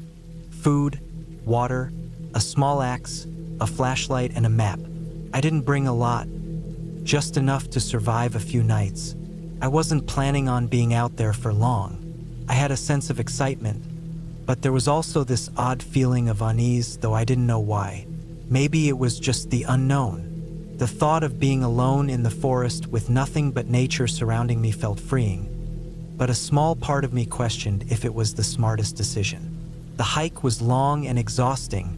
[SPEAKER 1] food, water, a small axe, a flashlight, and a map. I didn't bring a lot, just enough to survive a few nights. I wasn't planning on being out there for long. I had a sense of excitement, but there was also this odd feeling of unease, though I didn't know why. Maybe it was just the unknown. The thought of being alone in the forest with nothing but nature surrounding me felt freeing, but a small part of me questioned if it was the smartest decision. The hike was long and exhausting,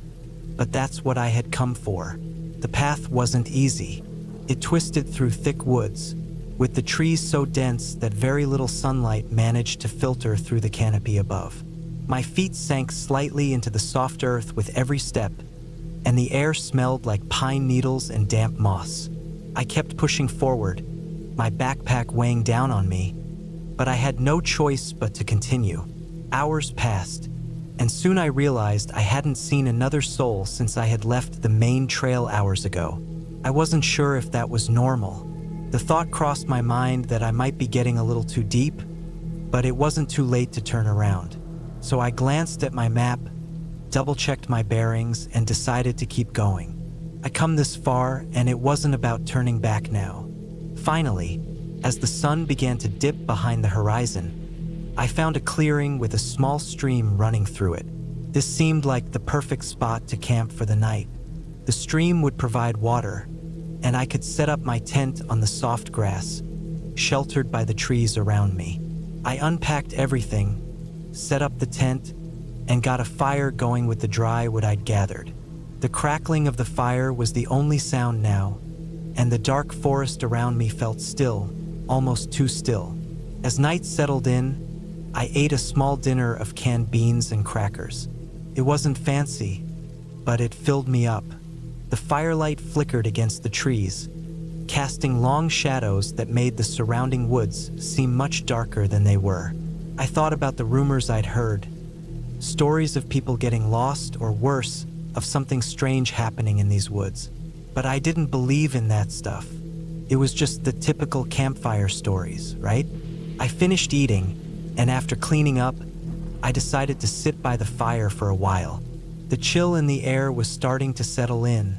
[SPEAKER 1] but that's what I had come for. The path wasn't easy. It twisted through thick woods, with the trees so dense that very little sunlight managed to filter through the canopy above. My feet sank slightly into the soft earth with every step, and the air smelled like pine needles and damp moss. I kept pushing forward, my backpack weighing down on me, but I had no choice but to continue. Hours passed, and soon I realized I hadn't seen another soul since I had left the main trail hours ago. I wasn't sure if that was normal. The thought crossed my mind that I might be getting a little too deep, but it wasn't too late to turn around. So I glanced at my map, double-checked my bearings, and decided to keep going. I'd come this far, and it wasn't about turning back now. Finally, as the sun began to dip behind the horizon, I found a clearing with a small stream running through it. This seemed like the perfect spot to camp for the night. The stream would provide water, and I could set up my tent on the soft grass, sheltered by the trees around me. I unpacked everything, set up the tent, and got a fire going with the dry wood I'd gathered. The crackling of the fire was the only sound now, and the dark forest around me felt still, almost too still. As night settled in, I ate a small dinner of canned beans and crackers. It wasn't fancy, but it filled me up. The firelight flickered against the trees, casting long shadows that made the surrounding woods seem much darker than they were. I thought about the rumors I'd heard, stories of people getting lost, or worse, of something strange happening in these woods. But I didn't believe in that stuff. It was just the typical campfire stories, right? I finished eating, and after cleaning up, I decided to sit by the fire for a while. The chill in the air was starting to settle in,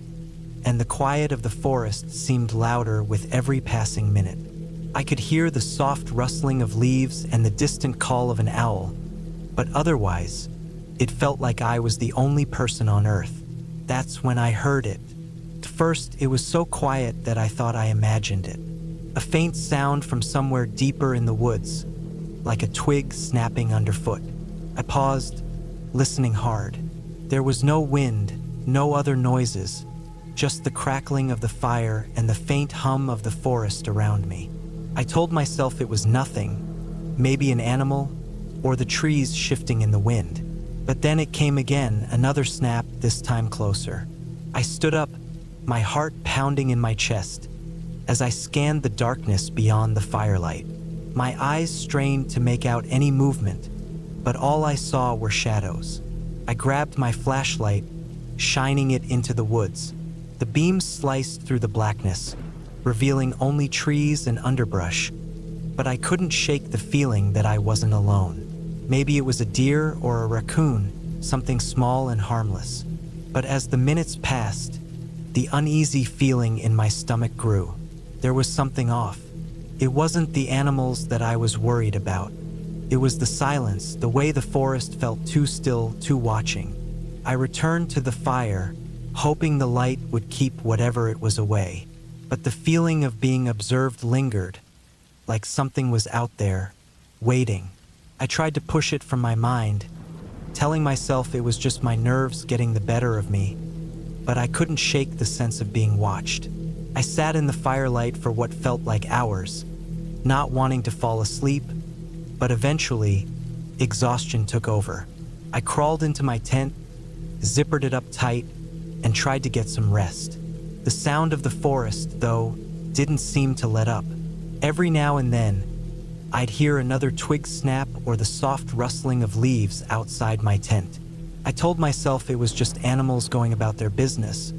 [SPEAKER 1] and the quiet of the forest seemed louder with every passing minute. I could hear the soft rustling of leaves and the distant call of an owl, but otherwise, it felt like I was the only person on Earth. That's when I heard it. At first, it was so quiet that I thought I imagined it. A faint sound from somewhere deeper in the woods, like a twig snapping underfoot. I paused, listening hard. There was no wind, no other noises, just the crackling of the fire and the faint hum of the forest around me. I told myself it was nothing, maybe an animal, or the trees shifting in the wind. But then it came again, another snap, this time closer. I stood up, my heart pounding in my chest, as I scanned the darkness beyond the firelight. My eyes strained to make out any movement, but all I saw were shadows. I grabbed my flashlight, shining it into the woods. The beam sliced through the blackness, revealing only trees and underbrush, but I couldn't shake the feeling that I wasn't alone. Maybe it was a deer or a raccoon, something small and harmless. But as the minutes passed, the uneasy feeling in my stomach grew. There was something off. It wasn't the animals that I was worried about. It was the silence, the way the forest felt too still, too watching. I returned to the fire, hoping the light would keep whatever it was away. But the feeling of being observed lingered, like something was out there, waiting. I tried to push it from my mind, telling myself it was just my nerves getting the better of me, but I couldn't shake the sense of being watched. I sat in the firelight for what felt like hours, not wanting to fall asleep, but eventually, exhaustion took over. I crawled into my tent, zippered it up tight, and tried to get some rest. The sound of the forest, though, didn't seem to let up. Every now and then, I'd hear another twig snap or the soft rustling of leaves outside my tent. I told myself it was just animals going about their business,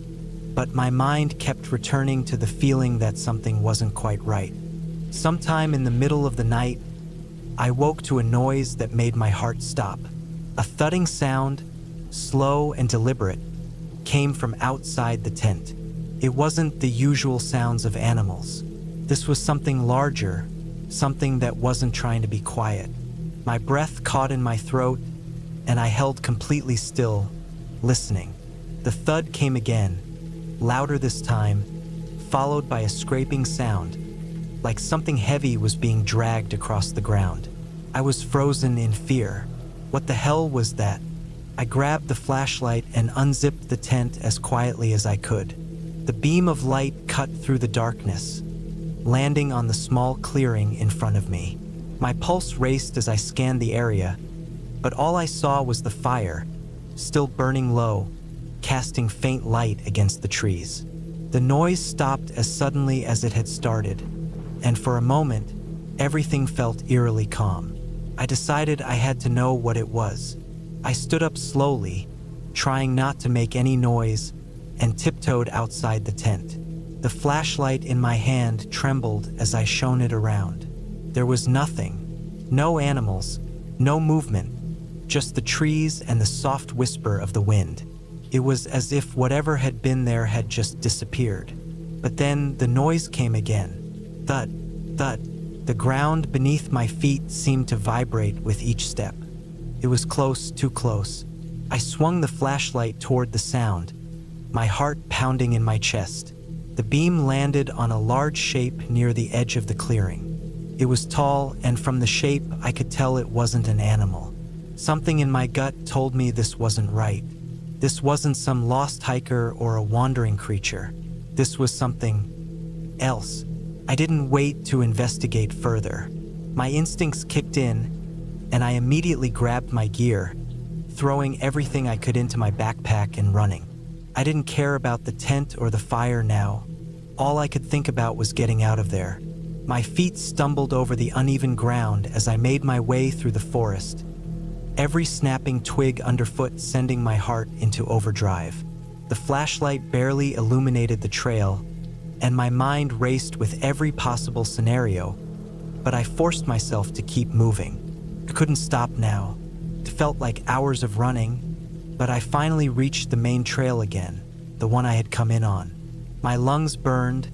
[SPEAKER 1] but my mind kept returning to the feeling that something wasn't quite right. Sometime in the middle of the night, I woke to a noise that made my heart stop. A thudding sound, slow and deliberate, came from outside the tent. It wasn't the usual sounds of animals. This was something larger, something that wasn't trying to be quiet. My breath caught in my throat, and I held completely still, listening. The thud came again, louder this time, followed by a scraping sound, like something heavy was being dragged across the ground. I was frozen in fear. What the hell was that? I grabbed the flashlight and unzipped the tent as quietly as I could. The beam of light cut through the darkness, landing on the small clearing in front of me. My pulse raced as I scanned the area, but all I saw was the fire, still burning low, casting faint light against the trees. The noise stopped as suddenly as it had started, and for a moment, everything felt eerily calm. I decided I had to know what it was. I stood up slowly, trying not to make any noise, and tiptoed outside the tent. The flashlight in my hand trembled as I shone it around. There was nothing, no animals, no movement, just the trees and the soft whisper of the wind. It was as if whatever had been there had just disappeared. But then the noise came again. Thud, thud. The ground beneath my feet seemed to vibrate with each step. It was close, too close. I swung the flashlight toward the sound, my heart pounding in my chest. The beam landed on a large shape near the edge of the clearing. It was tall, and from the shape, I could tell it wasn't an animal. Something in my gut told me this wasn't right. This wasn't some lost hiker or a wandering creature. This was something else. I didn't wait to investigate further. My instincts kicked in, and I immediately grabbed my gear, throwing everything I could into my backpack and running. I didn't care about the tent or the fire now. All I could think about was getting out of there. My feet stumbled over the uneven ground as I made my way through the forest, every snapping twig underfoot sending my heart into overdrive. The flashlight barely illuminated the trail, and my mind raced with every possible scenario, but I forced myself to keep moving. I couldn't stop now. It felt like hours of running, but I finally reached the main trail again, the one I had come in on. My lungs burned,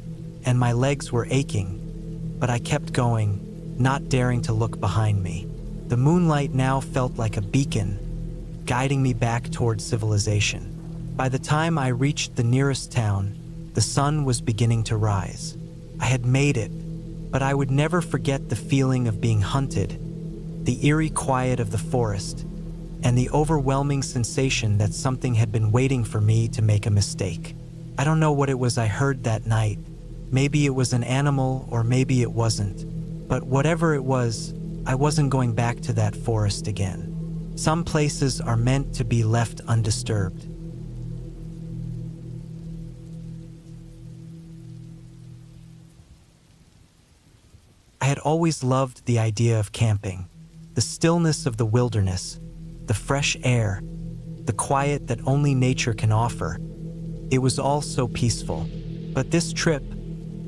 [SPEAKER 1] and my legs were aching, but I kept going, not daring to look behind me. The moonlight now felt like a beacon, guiding me back towards civilization. By the time I reached the nearest town, the sun was beginning to rise. I had made it, but I would never forget the feeling of being hunted, the eerie quiet of the forest, and the overwhelming sensation that something had been waiting for me to make a mistake. I don't know what it was I heard that night. Maybe it was an animal, or maybe it wasn't. But whatever it was, I wasn't going back to that forest again. Some places are meant to be left undisturbed. I had always loved the idea of camping. The stillness of the wilderness, the fresh air, the quiet that only nature can offer. It was all so peaceful. But this trip,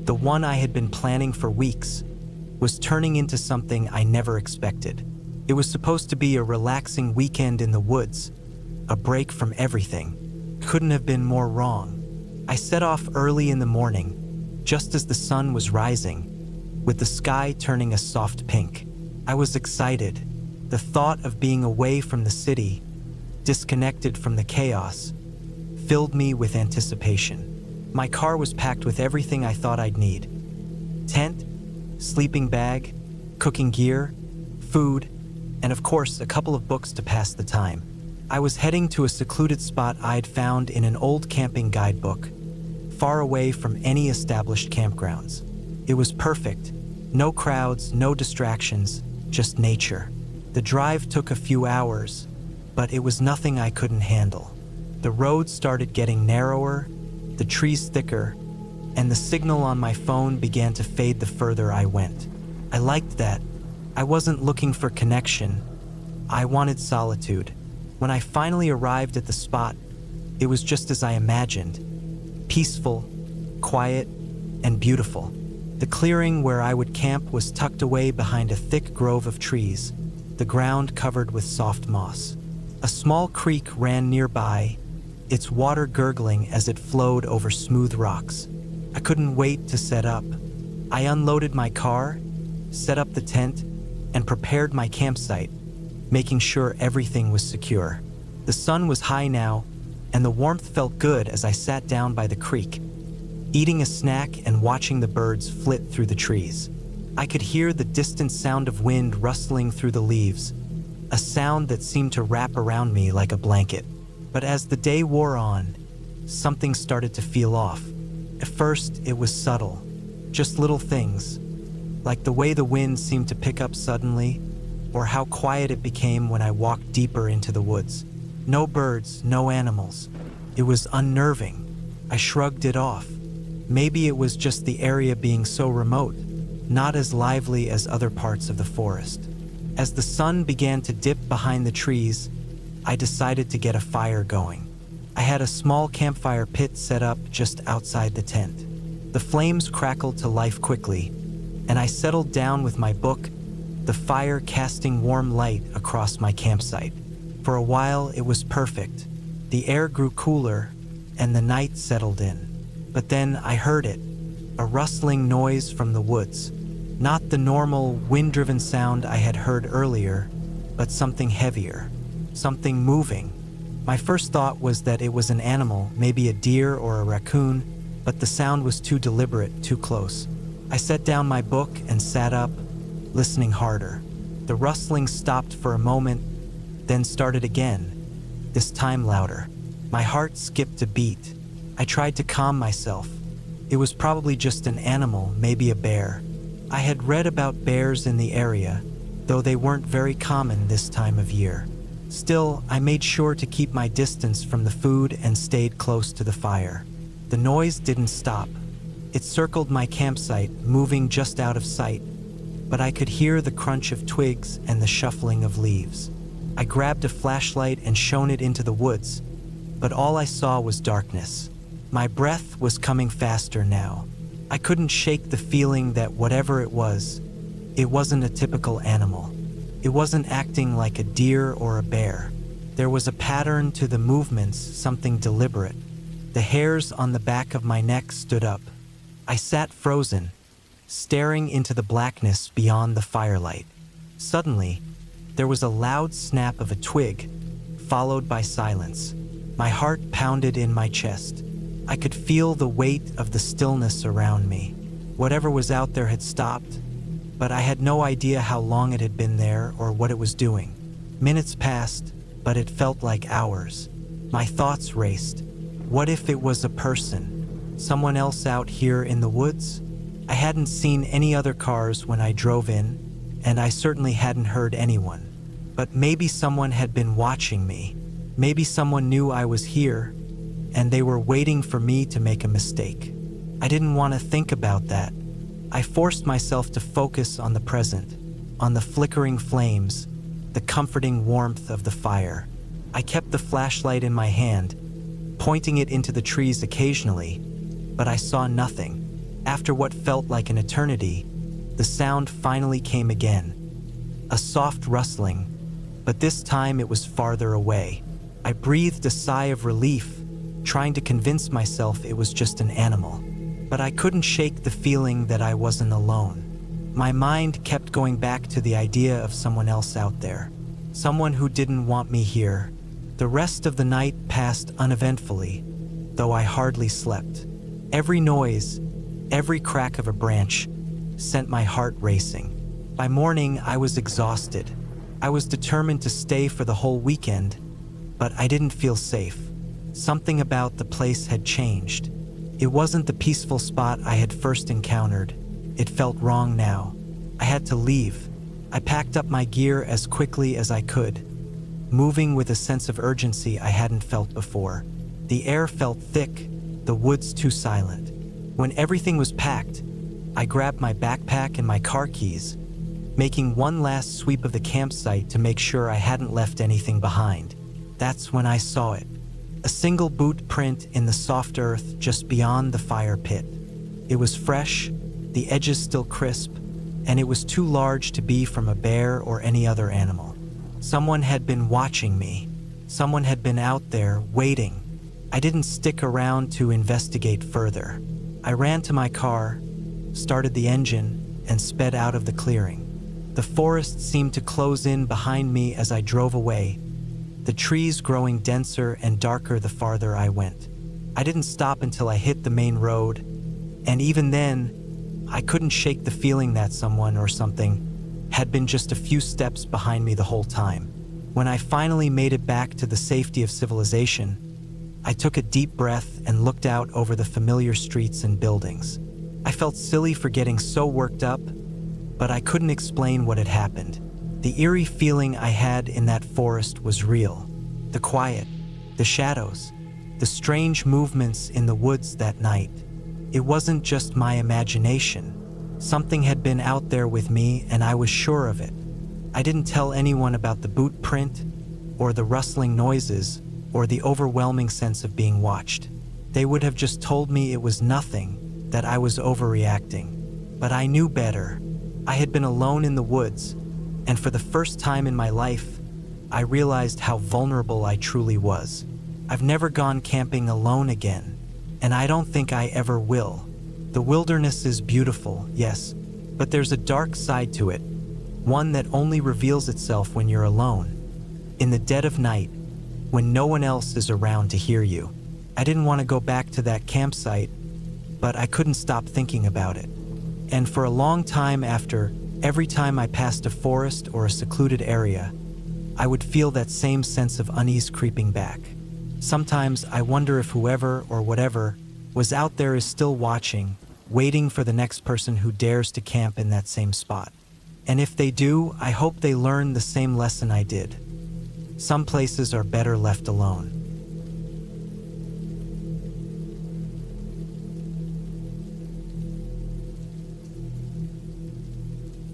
[SPEAKER 1] the one I had been planning for weeks, was turning into something I never expected. It was supposed to be a relaxing weekend in the woods, a break from everything. Couldn't have been more wrong. I set off early in the morning, just as the sun was rising, with the sky turning a soft pink. I was excited. The thought of being away from the city, disconnected from the chaos, filled me with anticipation. My car was packed with everything I thought I'd need: tent, sleeping bag, cooking gear, food, and of course, a couple of books to pass the time. I was heading to a secluded spot I'd found in an old camping guidebook, far away from any established campgrounds. It was perfect. No crowds, no distractions, just nature. The drive took a few hours, but it was nothing I couldn't handle. The road started getting narrower, the trees thicker, and the signal on my phone began to fade the further I went. I liked that. I wasn't looking for connection. I wanted solitude. When I finally arrived at the spot, it was just as I imagined. Peaceful, quiet, and beautiful. The clearing where I would camp was tucked away behind a thick grove of trees, the ground covered with soft moss. A small creek ran nearby, its water gurgling as it flowed over smooth rocks. I couldn't wait to set up. I unloaded my car, set up the tent, and prepared my campsite, making sure everything was secure. The sun was high now, and the warmth felt good as I sat down by the creek, eating a snack and watching the birds flit through the trees. I could hear the distant sound of wind rustling through the leaves, a sound that seemed to wrap around me like a blanket. But as the day wore on, something started to feel off. At first, it was subtle, just little things, like the way the wind seemed to pick up suddenly, or how quiet it became when I walked deeper into the woods. No birds, no animals. It was unnerving. I shrugged it off. Maybe it was just the area being so remote, not as lively as other parts of the forest. As the sun began to dip behind the trees, I decided to get a fire going. I had a small campfire pit set up just outside the tent. The flames crackled to life quickly, and I settled down with my book, the fire casting warm light across my campsite. For a while, it was perfect. The air grew cooler, and the night settled in. But then I heard it, a rustling noise from the woods. Not the normal, wind-driven sound I had heard earlier, but something heavier, something moving. My first thought was that it was an animal, maybe a deer or a raccoon, but the sound was too deliberate, too close. I set down my book and sat up, listening harder. The rustling stopped for a moment, then started again, this time louder. My heart skipped a beat. I tried to calm myself. It was probably just an animal, maybe a bear. I had read about bears in the area, though they weren't very common this time of year. Still, I made sure to keep my distance from the food and stayed close to the fire. The noise didn't stop. It circled my campsite, moving just out of sight, but I could hear the crunch of twigs and the shuffling of leaves. I grabbed a flashlight and shone it into the woods, but all I saw was darkness. My breath was coming faster now. I couldn't shake the feeling that whatever it wasn't a typical animal. It wasn't acting like a deer or a bear. There was a pattern to the movements, something deliberate. The hairs on the back of my neck stood up. I sat frozen, staring into the blackness beyond the firelight. Suddenly, there was a loud snap of a twig, followed by silence. My heart pounded in my chest. I could feel the weight of the stillness around me. Whatever was out there had stopped, but I had no idea how long it had been there or what it was doing. Minutes passed, but it felt like hours. My thoughts raced. What if it was a person? Someone else out here in the woods? I hadn't seen any other cars when I drove in, and I certainly hadn't heard anyone. But maybe someone had been watching me. Maybe someone knew I was here, and they were waiting for me to make a mistake. I didn't want to think about that. I forced myself to focus on the present, on the flickering flames, the comforting warmth of the fire. I kept the flashlight in my hand, pointing it into the trees occasionally, but I saw nothing. After what felt like an eternity, the sound finally came again. A soft rustling, but this time it was farther away. I breathed a sigh of relief, trying to convince myself it was just an animal. But I couldn't shake the feeling that I wasn't alone. My mind kept going back to the idea of someone else out there, someone who didn't want me here. The rest of the night passed uneventfully, though I hardly slept. Every noise, every crack of a branch, sent my heart racing. By morning, I was exhausted. I was determined to stay for the whole weekend, but I didn't feel safe. Something about the place had changed. It wasn't the peaceful spot I had first encountered. It felt wrong now. I had to leave. I packed up my gear as quickly as I could, moving with a sense of urgency I hadn't felt before. The air felt thick, the woods too silent. When everything was packed, I grabbed my backpack and my car keys, making one last sweep of the campsite to make sure I hadn't left anything behind. That's when I saw it. A single boot print in the soft earth just beyond the fire pit. It was fresh, the edges still crisp, and it was too large to be from a bear or any other animal. Someone had been watching me. Someone had been out there, waiting. I didn't stick around to investigate further. I ran to my car, started the engine, and sped out of the clearing. The forest seemed to close in behind me as I drove away, the trees growing denser and darker the farther I went. I didn't stop until I hit the main road, and even then, I couldn't shake the feeling that someone or something had been just a few steps behind me the whole time. When I finally made it back to the safety of civilization, I took a deep breath and looked out over the familiar streets and buildings. I felt silly for getting so worked up, but I couldn't explain what had happened. The eerie feeling I had in that forest was real. The quiet, the shadows, the strange movements in the woods that night. It wasn't just my imagination. Something had been out there with me, and I was sure of it. I didn't tell anyone about the boot print, or the rustling noises, or the overwhelming sense of being watched. They would have just told me it was nothing, that I was overreacting. But I knew better. I had been alone in the woods, and for the first time in my life, I realized how vulnerable I truly was. I've never gone camping alone again, and I don't think I ever will. The wilderness is beautiful, yes, but there's a dark side to it, one that only reveals itself when you're alone, in the dead of night, when no one else is around to hear you. I didn't want to go back to that campsite, but I couldn't stop thinking about it. And for a long time after, every time I passed a forest or a secluded area, I would feel that same sense of unease creeping back. Sometimes I wonder if whoever or whatever was out there is still watching, waiting for the next person who dares to camp in that same spot. And if they do, I hope they learn the same lesson I did. Some places are better left alone.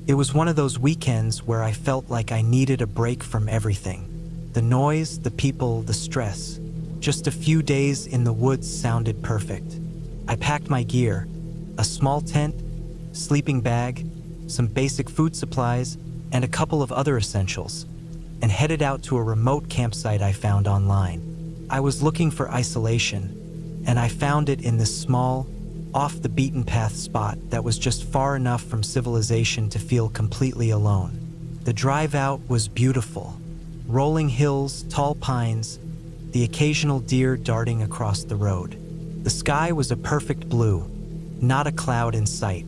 [SPEAKER 1] It was one of those weekends where I felt like I needed a break from everything. The noise, the people, the stress. Just a few days in the woods sounded perfect. I packed my gear, a small tent, sleeping bag, some basic food supplies, and a couple of other essentials, and headed out to a remote campsite I found online. I was looking for isolation, and I found it in this small, off the beaten path spot that was just far enough from civilization to feel completely alone. The drive out was beautiful. Rolling hills, tall pines, the occasional deer darting across the road. The sky was a perfect blue, not a cloud in sight.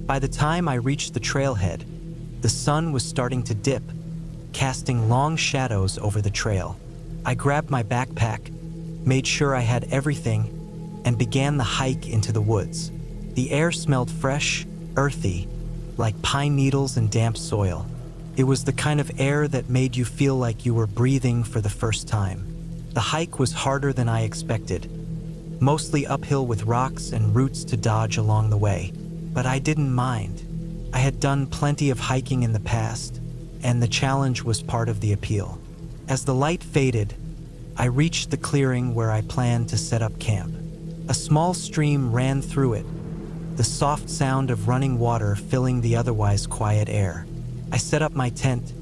[SPEAKER 1] By the time I reached the trailhead, the sun was starting to dip, casting long shadows over the trail. I grabbed my backpack, made sure I had everything, and began the hike into the woods. The air smelled fresh, earthy, like pine needles and damp soil. It was the kind of air that made you feel like you were breathing for the first time. The hike was harder than I expected, mostly uphill with rocks and roots to dodge along the way. But I didn't mind. I had done plenty of hiking in the past, and the challenge was part of the appeal. As the light faded, I reached the clearing where I planned to set up camp. A small stream ran through it, the soft sound of running water filling the otherwise quiet air. I set up my tent,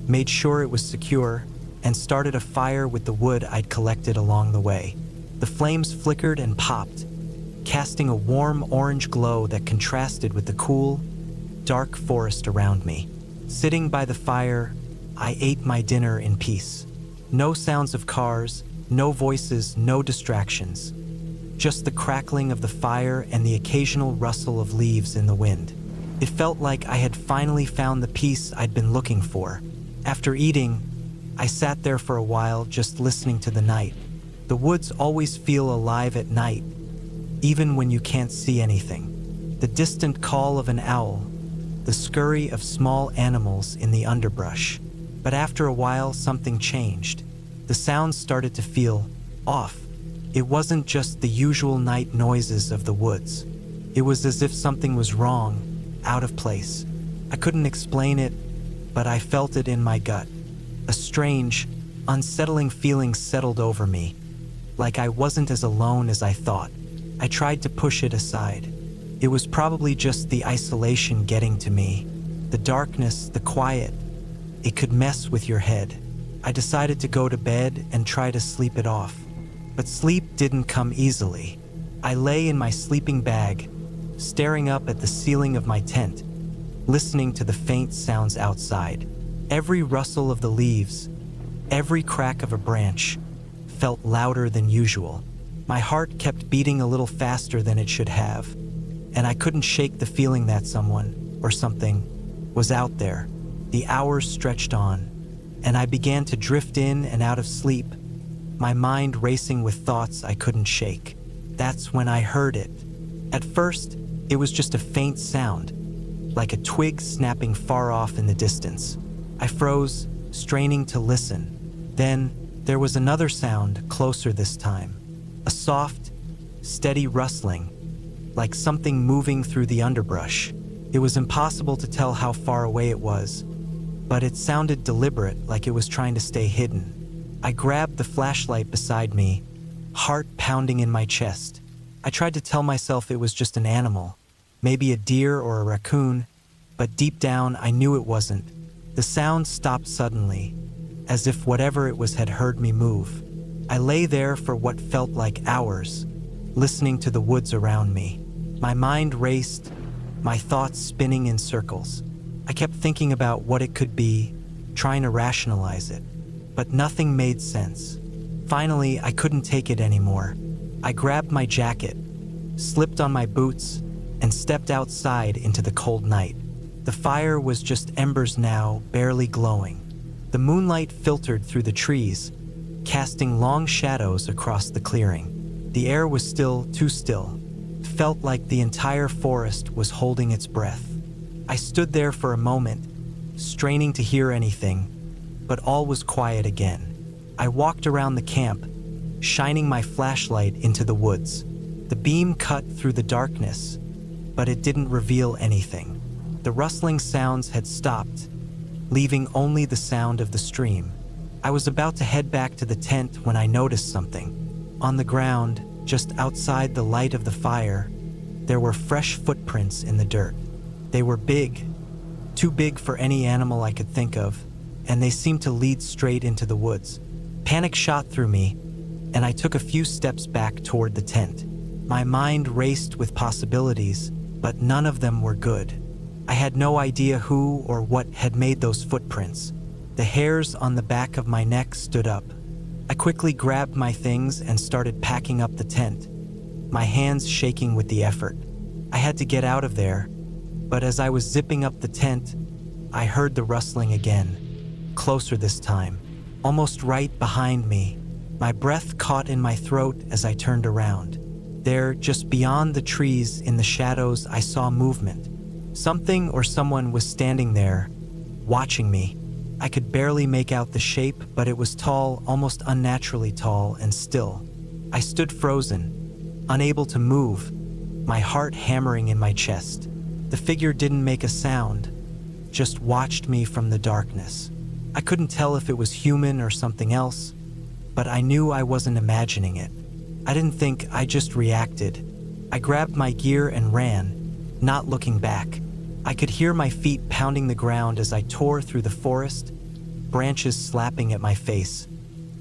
[SPEAKER 1] made sure it was secure, and started a fire with the wood I'd collected along the way. The flames flickered and popped, casting a warm orange glow that contrasted with the cool, dark forest around me. Sitting by the fire, I ate my dinner in peace. No sounds of cars, no voices, no distractions. Just the crackling of the fire and the occasional rustle of leaves in the wind. It felt like I had finally found the peace I'd been looking for. After eating, I sat there for a while just listening to the night. The woods always feel alive at night, even when you can't see anything. The distant call of an owl, the scurry of small animals in the underbrush. But after a while, something changed. The sounds started to feel off. It wasn't just the usual night noises of the woods. It was as if something was wrong, out of place. I couldn't explain it, but I felt it in my gut. A strange, unsettling feeling settled over me, like I wasn't as alone as I thought. I tried to push it aside. It was probably just the isolation getting to me, the darkness, the quiet. It could mess with your head. I decided to go to bed and try to sleep it off. But sleep didn't come easily. I lay in my sleeping bag, staring up at the ceiling of my tent, listening to the faint sounds outside. Every rustle of the leaves, every crack of a branch, felt louder than usual. My heart kept beating a little faster than it should have, and I couldn't shake the feeling that someone, or something, was out there. The hours stretched on, and I began to drift in and out of sleep, my mind racing with thoughts I couldn't shake. That's when I heard it. At first, it was just a faint sound, like a twig snapping far off in the distance. I froze, straining to listen. Then, there was another sound, closer this time. A soft, steady rustling, like something moving through the underbrush. It was impossible to tell how far away it was, but it sounded deliberate, like it was trying to stay hidden. I grabbed the flashlight beside me, heart pounding in my chest. I tried to tell myself it was just an animal, maybe a deer or a raccoon, but deep down I knew it wasn't. The sound stopped suddenly, as if whatever it was had heard me move. I lay there for what felt like hours, listening to the woods around me. My mind raced, my thoughts spinning in circles. I kept thinking about what it could be, trying to rationalize it, but nothing made sense. Finally, I couldn't take it anymore. I grabbed my jacket, slipped on my boots, and stepped outside into the cold night. The fire was just embers now, barely glowing. The moonlight filtered through the trees, casting long shadows across the clearing. The air was still, too still. It felt like the entire forest was holding its breath. I stood there for a moment, straining to hear anything, but all was quiet again. I walked around the camp, shining my flashlight into the woods. The beam cut through the darkness, but it didn't reveal anything. The rustling sounds had stopped, leaving only the sound of the stream. I was about to head back to the tent when I noticed something. On the ground, just outside the light of the fire, there were fresh footprints in the dirt. They were big, too big for any animal I could think of, and they seemed to lead straight into the woods. Panic shot through me, and I took a few steps back toward the tent. My mind raced with possibilities, but none of them were good. I had no idea who or what had made those footprints. The hairs on the back of my neck stood up. I quickly grabbed my things and started packing up the tent, my hands shaking with the effort. I had to get out of there, but as I was zipping up the tent, I heard the rustling again, closer this time, almost right behind me. My breath caught in my throat as I turned around. There, just beyond the trees in the shadows, I saw movement. Something or someone was standing there, watching me. I could barely make out the shape, but it was tall, almost unnaturally tall and still. I stood frozen, unable to move, my heart hammering in my chest. The figure didn't make a sound, just watched me from the darkness. I couldn't tell if it was human or something else, but I knew I wasn't imagining it. I didn't think, I just reacted. I grabbed my gear and ran, not looking back. I could hear my feet pounding the ground as I tore through the forest, branches slapping at my face,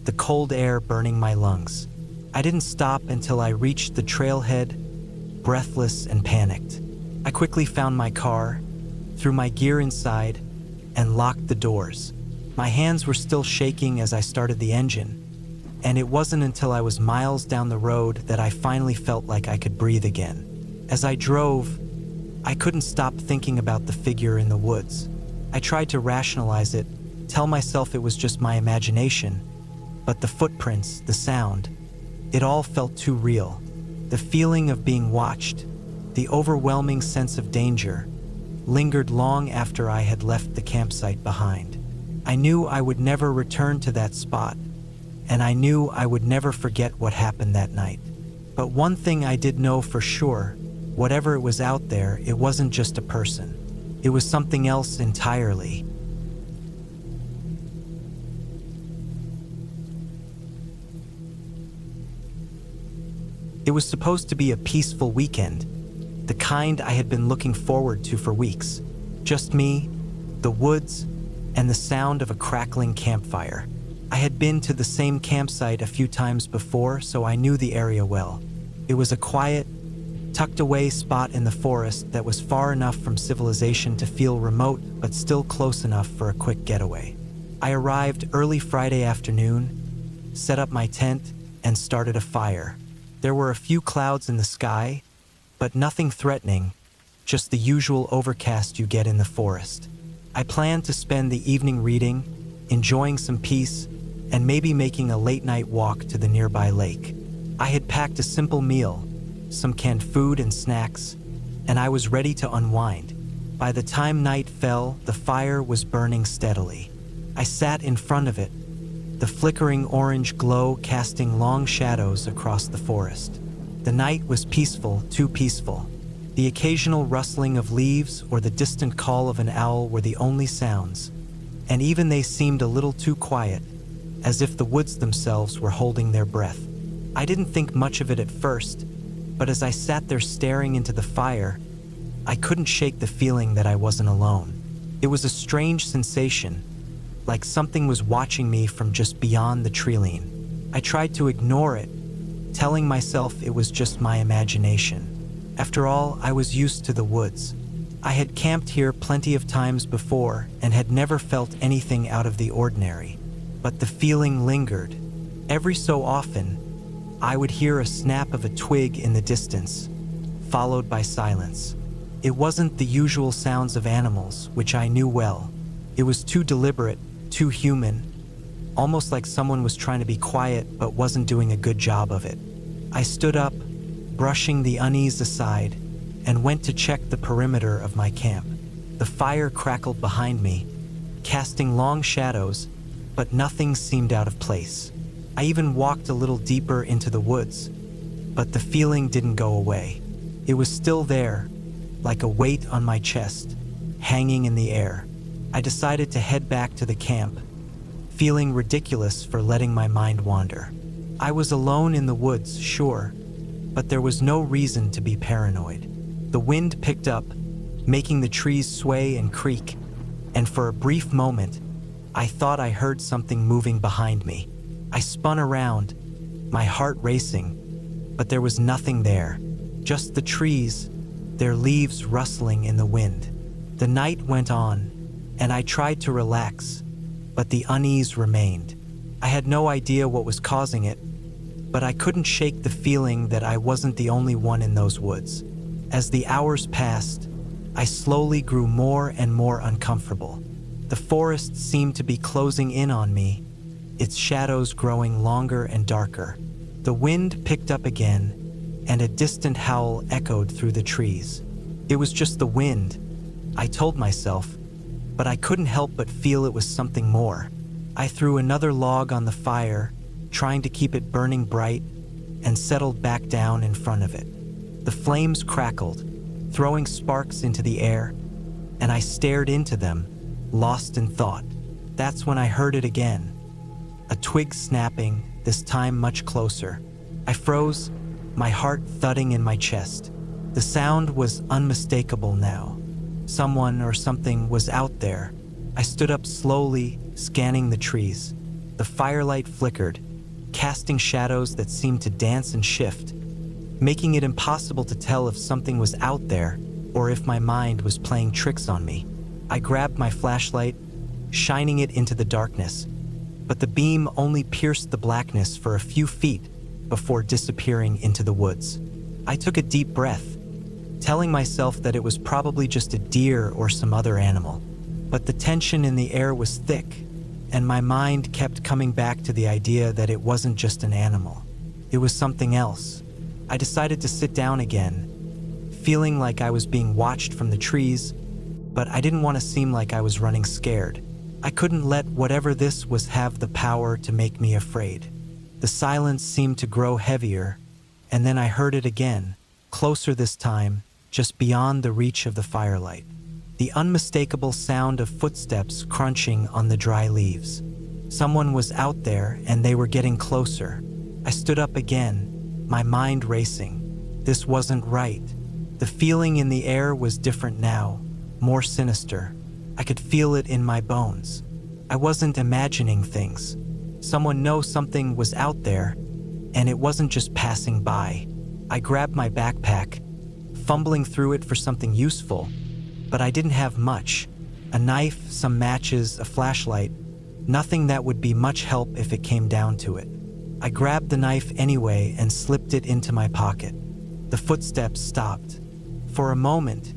[SPEAKER 1] the cold air burning my lungs. I didn't stop until I reached the trailhead, breathless and panicked. I quickly found my car, threw my gear inside, and locked the doors. My hands were still shaking as I started the engine, and it wasn't until I was miles down the road that I finally felt like I could breathe again. As I drove, I couldn't stop thinking about the figure in the woods. I tried to rationalize it, tell myself it was just my imagination, but the footprints, the sound, it all felt too real. The feeling of being watched, the overwhelming sense of danger, lingered long after I had left the campsite behind. I knew I would never return to that spot, and I knew I would never forget what happened that night. But one thing I did know for sure, whatever it was out there, it wasn't just a person. It was something else entirely. It was supposed to be a peaceful weekend, the kind I had been looking forward to for weeks. Just me, the woods, and the sound of a crackling campfire. I had been to the same campsite a few times before, so I knew the area well. It was a quiet, tucked away spot in the forest that was far enough from civilization to feel remote, but still close enough for a quick getaway. I arrived early Friday afternoon, set up my tent, and started a fire. There were a few clouds in the sky, but nothing threatening, just the usual overcast you get in the forest. I planned to spend the evening reading, enjoying some peace, and maybe making a late-night walk to the nearby lake. I had packed a simple meal, some canned food and snacks, and I was ready to unwind. By the time night fell, the fire was burning steadily. I sat in front of it, the flickering orange glow casting long shadows across the forest. The night was peaceful, too peaceful. The occasional rustling of leaves or the distant call of an owl were the only sounds, and even they seemed a little too quiet, as if the woods themselves were holding their breath. I didn't think much of it at first, but as I sat there staring into the fire, I couldn't shake the feeling that I wasn't alone. It was a strange sensation, like something was watching me from just beyond the treeline. I tried to ignore it, telling myself it was just my imagination. After all, I was used to the woods. I had camped here plenty of times before and had never felt anything out of the ordinary. But the feeling lingered. Every so often, I would hear a snap of a twig in the distance, followed by silence. It wasn't the usual sounds of animals, which I knew well. It was too deliberate, too human, almost like someone was trying to be quiet but wasn't doing a good job of it. I stood up, brushing the unease aside, and went to check the perimeter of my camp. The fire crackled behind me, casting long shadows, but nothing seemed out of place. I even walked a little deeper into the woods, but the feeling didn't go away. It was still there, like a weight on my chest, hanging in the air. I decided to head back to the camp, feeling ridiculous for letting my mind wander. I was alone in the woods, sure, but there was no reason to be paranoid. The wind picked up, making the trees sway and creak, and for a brief moment, I thought I heard something moving behind me. I spun around, my heart racing, but there was nothing there. Just the trees, their leaves rustling in the wind. The night went on, and I tried to relax, but the unease remained. I had no idea what was causing it, but I couldn't shake the feeling that I wasn't the only one in those woods. As the hours passed, I slowly grew more and more uncomfortable. The forest seemed to be closing in on me, its shadows growing longer and darker. The wind picked up again, and a distant howl echoed through the trees. It was just the wind, I told myself, but I couldn't help but feel it was something more. I threw another log on the fire, trying to keep it burning bright, and settled back down in front of it. The flames crackled, throwing sparks into the air, and I stared into them, lost in thought. That's when I heard it again. A twig snapping, this time much closer. I froze, my heart thudding in my chest. The sound was unmistakable now. Someone or something was out there. I stood up slowly, scanning the trees. The firelight flickered, casting shadows that seemed to dance and shift, making it impossible to tell if something was out there or if my mind was playing tricks on me. I grabbed my flashlight, shining it into the darkness, but the beam only pierced the blackness for a few feet before disappearing into the woods. I took a deep breath, telling myself that it was probably just a deer or some other animal. But the tension in the air was thick, and my mind kept coming back to the idea that it wasn't just an animal. It was something else. I decided to sit down again, feeling like I was being watched from the trees, but I didn't want to seem like I was running scared. I couldn't let whatever this was have the power to make me afraid. The silence seemed to grow heavier, and then I heard it again, closer this time, just beyond the reach of the firelight. The unmistakable sound of footsteps crunching on the dry leaves. Someone was out there, and they were getting closer. I stood up again, my mind racing. This wasn't right. The feeling in the air was different now, more sinister. I could feel it in my bones. I wasn't imagining things. Someone knew something was out there, and it wasn't just passing by. I grabbed my backpack, fumbling through it for something useful, but I didn't have much. A knife, some matches, a flashlight, nothing that would be much help if it came down to it. I grabbed the knife anyway and slipped it into my pocket. The footsteps stopped. For a moment,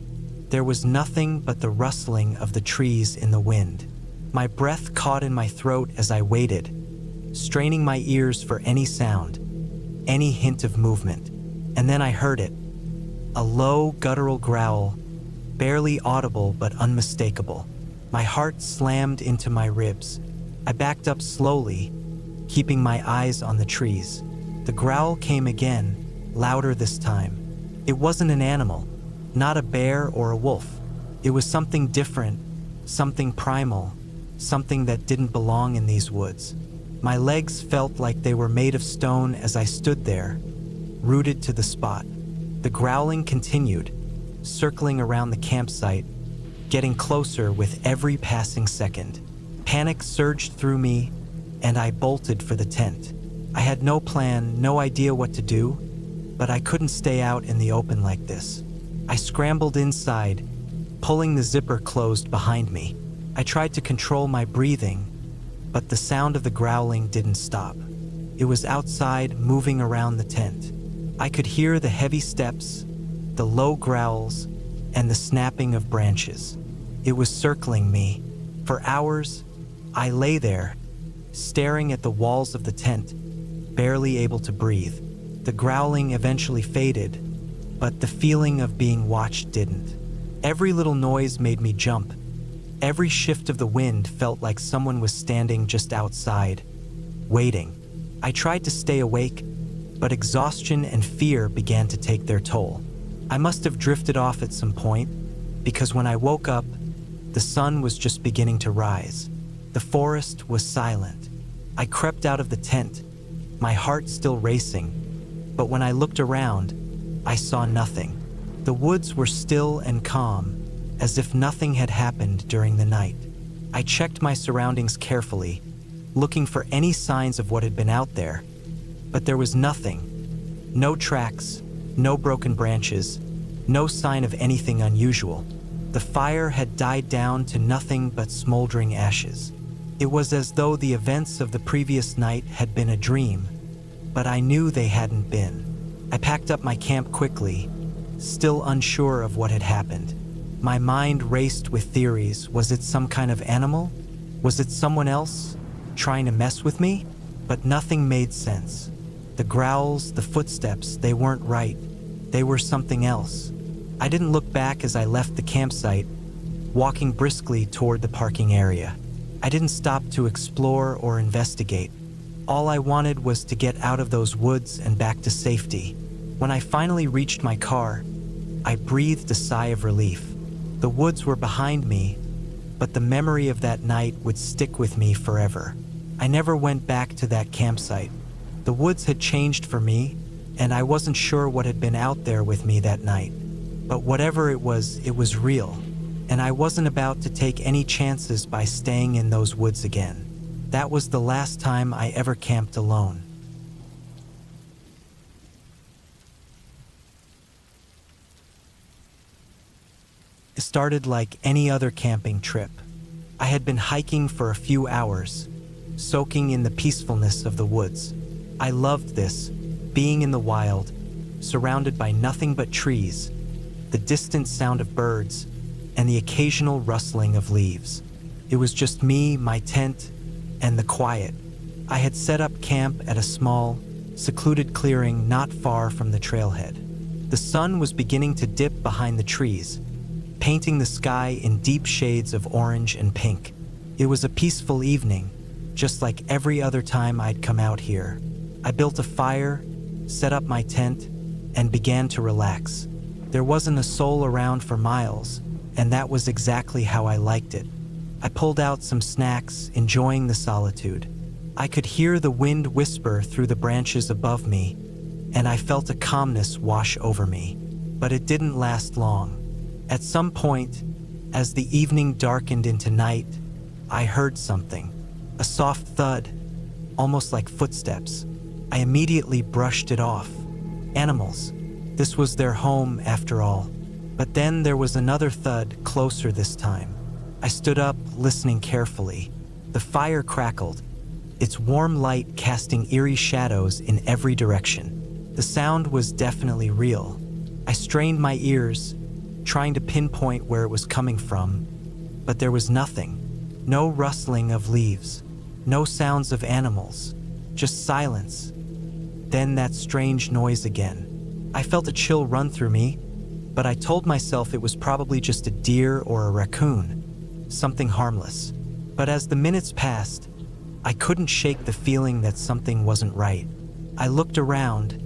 [SPEAKER 1] there was nothing but the rustling of the trees in the wind. My breath caught in my throat as I waited, straining my ears for any sound, any hint of movement. And then I heard it. A low, guttural growl, barely audible but unmistakable. My heart slammed into my ribs. I backed up slowly, keeping my eyes on the trees. The growl came again, louder this time. It wasn't an animal, not a bear or a wolf. It was something different, something primal, something that didn't belong in these woods. My legs felt like they were made of stone as I stood there, rooted to the spot. The growling continued, circling around the campsite, getting closer with every passing second. Panic surged through me, and I bolted for the tent. I had no plan, no idea what to do, but I couldn't stay out in the open like this. I scrambled inside, pulling the zipper closed behind me. I tried to control my breathing, but the sound of the growling didn't stop. It was outside, moving around the tent. I could hear the heavy steps, the low growls, and the snapping of branches. It was circling me. For hours, I lay there, staring at the walls of the tent, barely able to breathe. The growling eventually faded, but the feeling of being watched didn't. Every little noise made me jump. Every shift of the wind felt like someone was standing just outside, waiting. I tried to stay awake, but exhaustion and fear began to take their toll. I must have drifted off at some point, because when I woke up, the sun was just beginning to rise. The forest was silent. I crept out of the tent, my heart still racing, but when I looked around, I saw nothing. The woods were still and calm, as if nothing had happened during the night. I checked my surroundings carefully, looking for any signs of what had been out there, but there was nothing. No tracks, no broken branches, no sign of anything unusual. The fire had died down to nothing but smoldering ashes. It was as though the events of the previous night had been a dream, but I knew they hadn't been. I packed up my camp quickly, still unsure of what had happened. My mind raced with theories. Was it some kind of animal? Was it someone else trying to mess with me? But nothing made sense. The growls, the footsteps, they weren't right. They were something else. I didn't look back as I left the campsite, walking briskly toward the parking area. I didn't stop to explore or investigate. All I wanted was to get out of those woods and back to safety. When I finally reached my car, I breathed a sigh of relief. The woods were behind me, but the memory of that night would stick with me forever. I never went back to that campsite. The woods had changed for me, and I wasn't sure what had been out there with me that night. But whatever it was real, and I wasn't about to take any chances by staying in those woods again. That was the last time I ever camped alone. It started like any other camping trip. I had been hiking for a few hours, soaking in the peacefulness of the woods. I loved this, being in the wild, surrounded by nothing but trees, the distant sound of birds, and the occasional rustling of leaves. It was just me, my tent, and the quiet. I had set up camp at a small, secluded clearing not far from the trailhead. The sun was beginning to dip behind the trees, painting the sky in deep shades of orange and pink. It was a peaceful evening, just like every other time I'd come out here. I built a fire, set up my tent, and began to relax. There wasn't a soul around for miles, and that was exactly how I liked it. I pulled out some snacks, enjoying the solitude. I could hear the wind whisper through the branches above me, and I felt a calmness wash over me. But it didn't last long. At some point, as the evening darkened into night, I heard something. A soft thud, almost like footsteps. I immediately brushed it off. Animals. This was their home after all. But then there was another thud, closer this time. I stood up, listening carefully. The fire crackled, its warm light casting eerie shadows in every direction. The sound was definitely real. I strained my ears, trying to pinpoint where it was coming from, but there was nothing. No rustling of leaves, no sounds of animals, just silence. Then that strange noise again. I felt a chill run through me, but I told myself it was probably just a deer or a raccoon, something harmless. But as the minutes passed, I couldn't shake the feeling that something wasn't right. I looked around,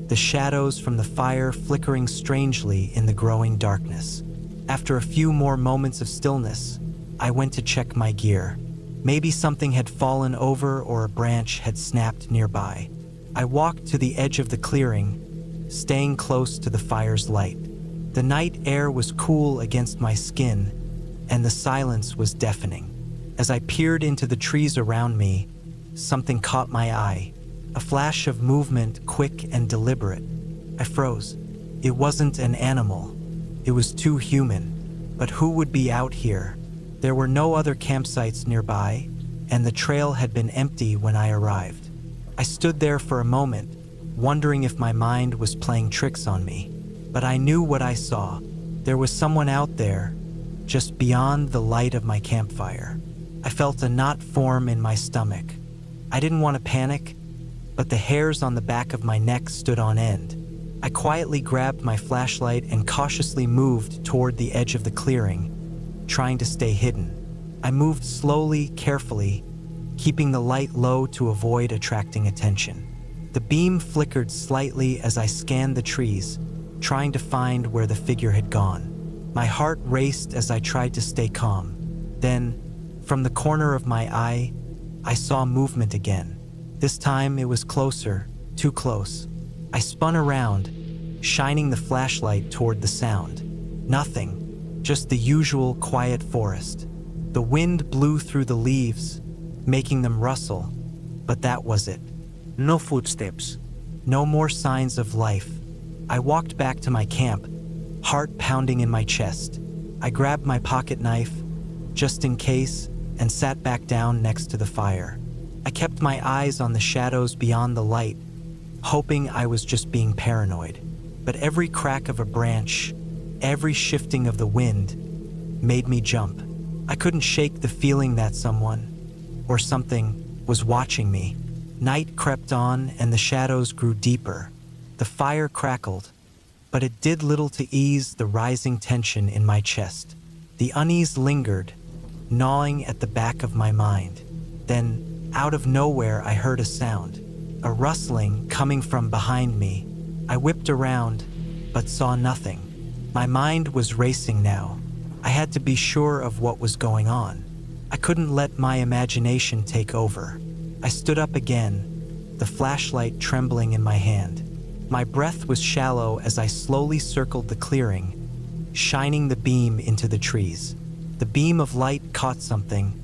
[SPEAKER 1] the shadows from the fire flickering strangely in the growing darkness. After a few more moments of stillness, I went to check my gear. Maybe something had fallen over or a branch had snapped nearby. I walked to the edge of the clearing, staying close to the fire's light. The night air was cool against my skin, and the silence was deafening. As I peered into the trees around me, something caught my eye. A flash of movement, quick and deliberate. I froze. It wasn't an animal. It was too human. But who would be out here? There were no other campsites nearby, and the trail had been empty when I arrived. I stood there for a moment, wondering if my mind was playing tricks on me. But I knew what I saw. There was someone out there, just beyond the light of my campfire. I felt a knot form in my stomach. I didn't want to panic, but the hairs on the back of my neck stood on end. I quietly grabbed my flashlight and cautiously moved toward the edge of the clearing, trying to stay hidden. I moved slowly, carefully, keeping the light low to avoid attracting attention. The beam flickered slightly as I scanned the trees, trying to find where the figure had gone. My heart raced as I tried to stay calm. Then, from the corner of my eye, I saw movement again. This time it was closer, too close. I spun around, shining the flashlight toward the sound. Nothing, just the usual quiet forest. The wind blew through the leaves, making them rustle, but that was it.
[SPEAKER 2] No footsteps.
[SPEAKER 1] No more signs of life. I walked back to my camp, heart pounding in my chest. I grabbed my pocket knife, just in case, and sat back down next to the fire. I kept my eyes on the shadows beyond the light, hoping I was just being paranoid. But every crack of a branch, every shifting of the wind, made me jump. I couldn't shake the feeling that someone, or something, was watching me. Night crept on and the shadows grew deeper. The fire crackled, but it did little to ease the rising tension in my chest. The unease lingered, gnawing at the back of my mind. Then, out of nowhere, I heard a sound, a rustling coming from behind me. I whipped around, but saw nothing. My mind was racing now. I had to be sure of what was going on. I couldn't let my imagination take over. I stood up again, the flashlight trembling in my hand. My breath was shallow as I slowly circled the clearing, shining the beam into the trees. The beam of light caught something,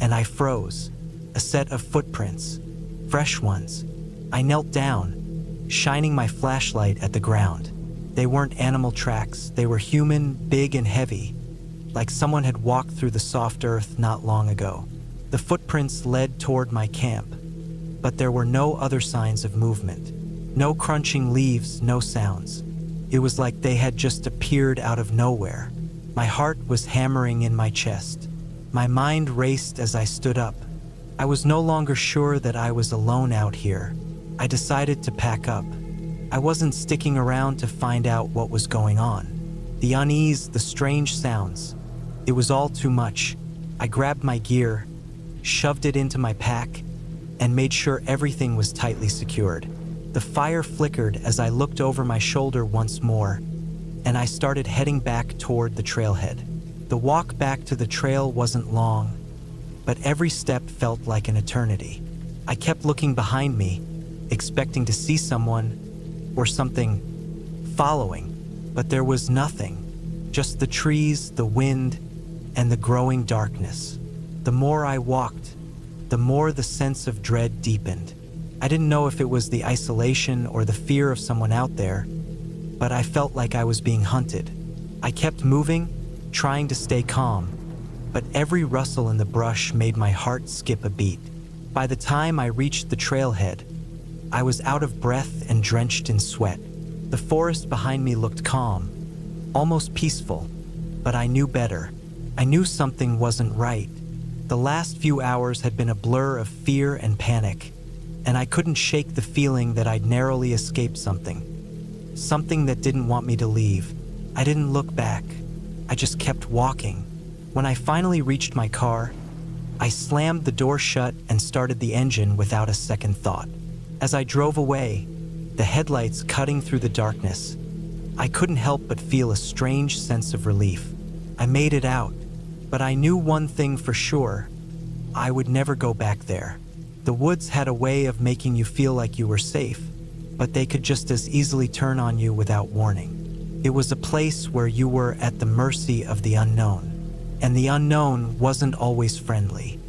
[SPEAKER 1] and I froze. A set of footprints, fresh ones. I knelt down, shining my flashlight at the ground. They weren't animal tracks, they were human, big and heavy, like someone had walked through the soft earth not long ago. The footprints led toward my camp, but there were no other signs of movement. No crunching leaves, no sounds. It was like they had just appeared out of nowhere. My heart was hammering in my chest. My mind raced as I stood up. I was no longer sure that I was alone out here. I decided to pack up. I wasn't sticking around to find out what was going on. The unease, the strange sounds. It was all too much. I grabbed my gear, shoved it into my pack, and made sure everything was tightly secured. The fire flickered as I looked over my shoulder once more, and I started heading back toward the trailhead. The walk back to the trail wasn't long, but every step felt like an eternity. I kept looking behind me, expecting to see someone or something following, but there was nothing. Just the trees, the wind, and the growing darkness. The more I walked, the more the sense of dread deepened. I didn't know if it was the isolation or the fear of someone out there, but I felt like I was being hunted. I kept moving, trying to stay calm, but every rustle in the brush made my heart skip a beat. By the time I reached the trailhead, I was out of breath and drenched in sweat. The forest behind me looked calm, almost peaceful, but I knew better. I knew something wasn't right. The last few hours had been a blur of fear and panic, and I couldn't shake the feeling that I'd narrowly escaped something that didn't want me to leave. I didn't look back. I just kept walking. When I finally reached my car, I slammed the door shut and started the engine without a second thought. As I drove away, the headlights cutting through the darkness, I couldn't help but feel a strange sense of relief. I made it out, but I knew one thing for sure: I would never go back there. The woods had a way of making you feel like you were safe, but they could just as easily turn on you without warning. It was a place where you were at the mercy of the unknown, and the unknown wasn't always friendly.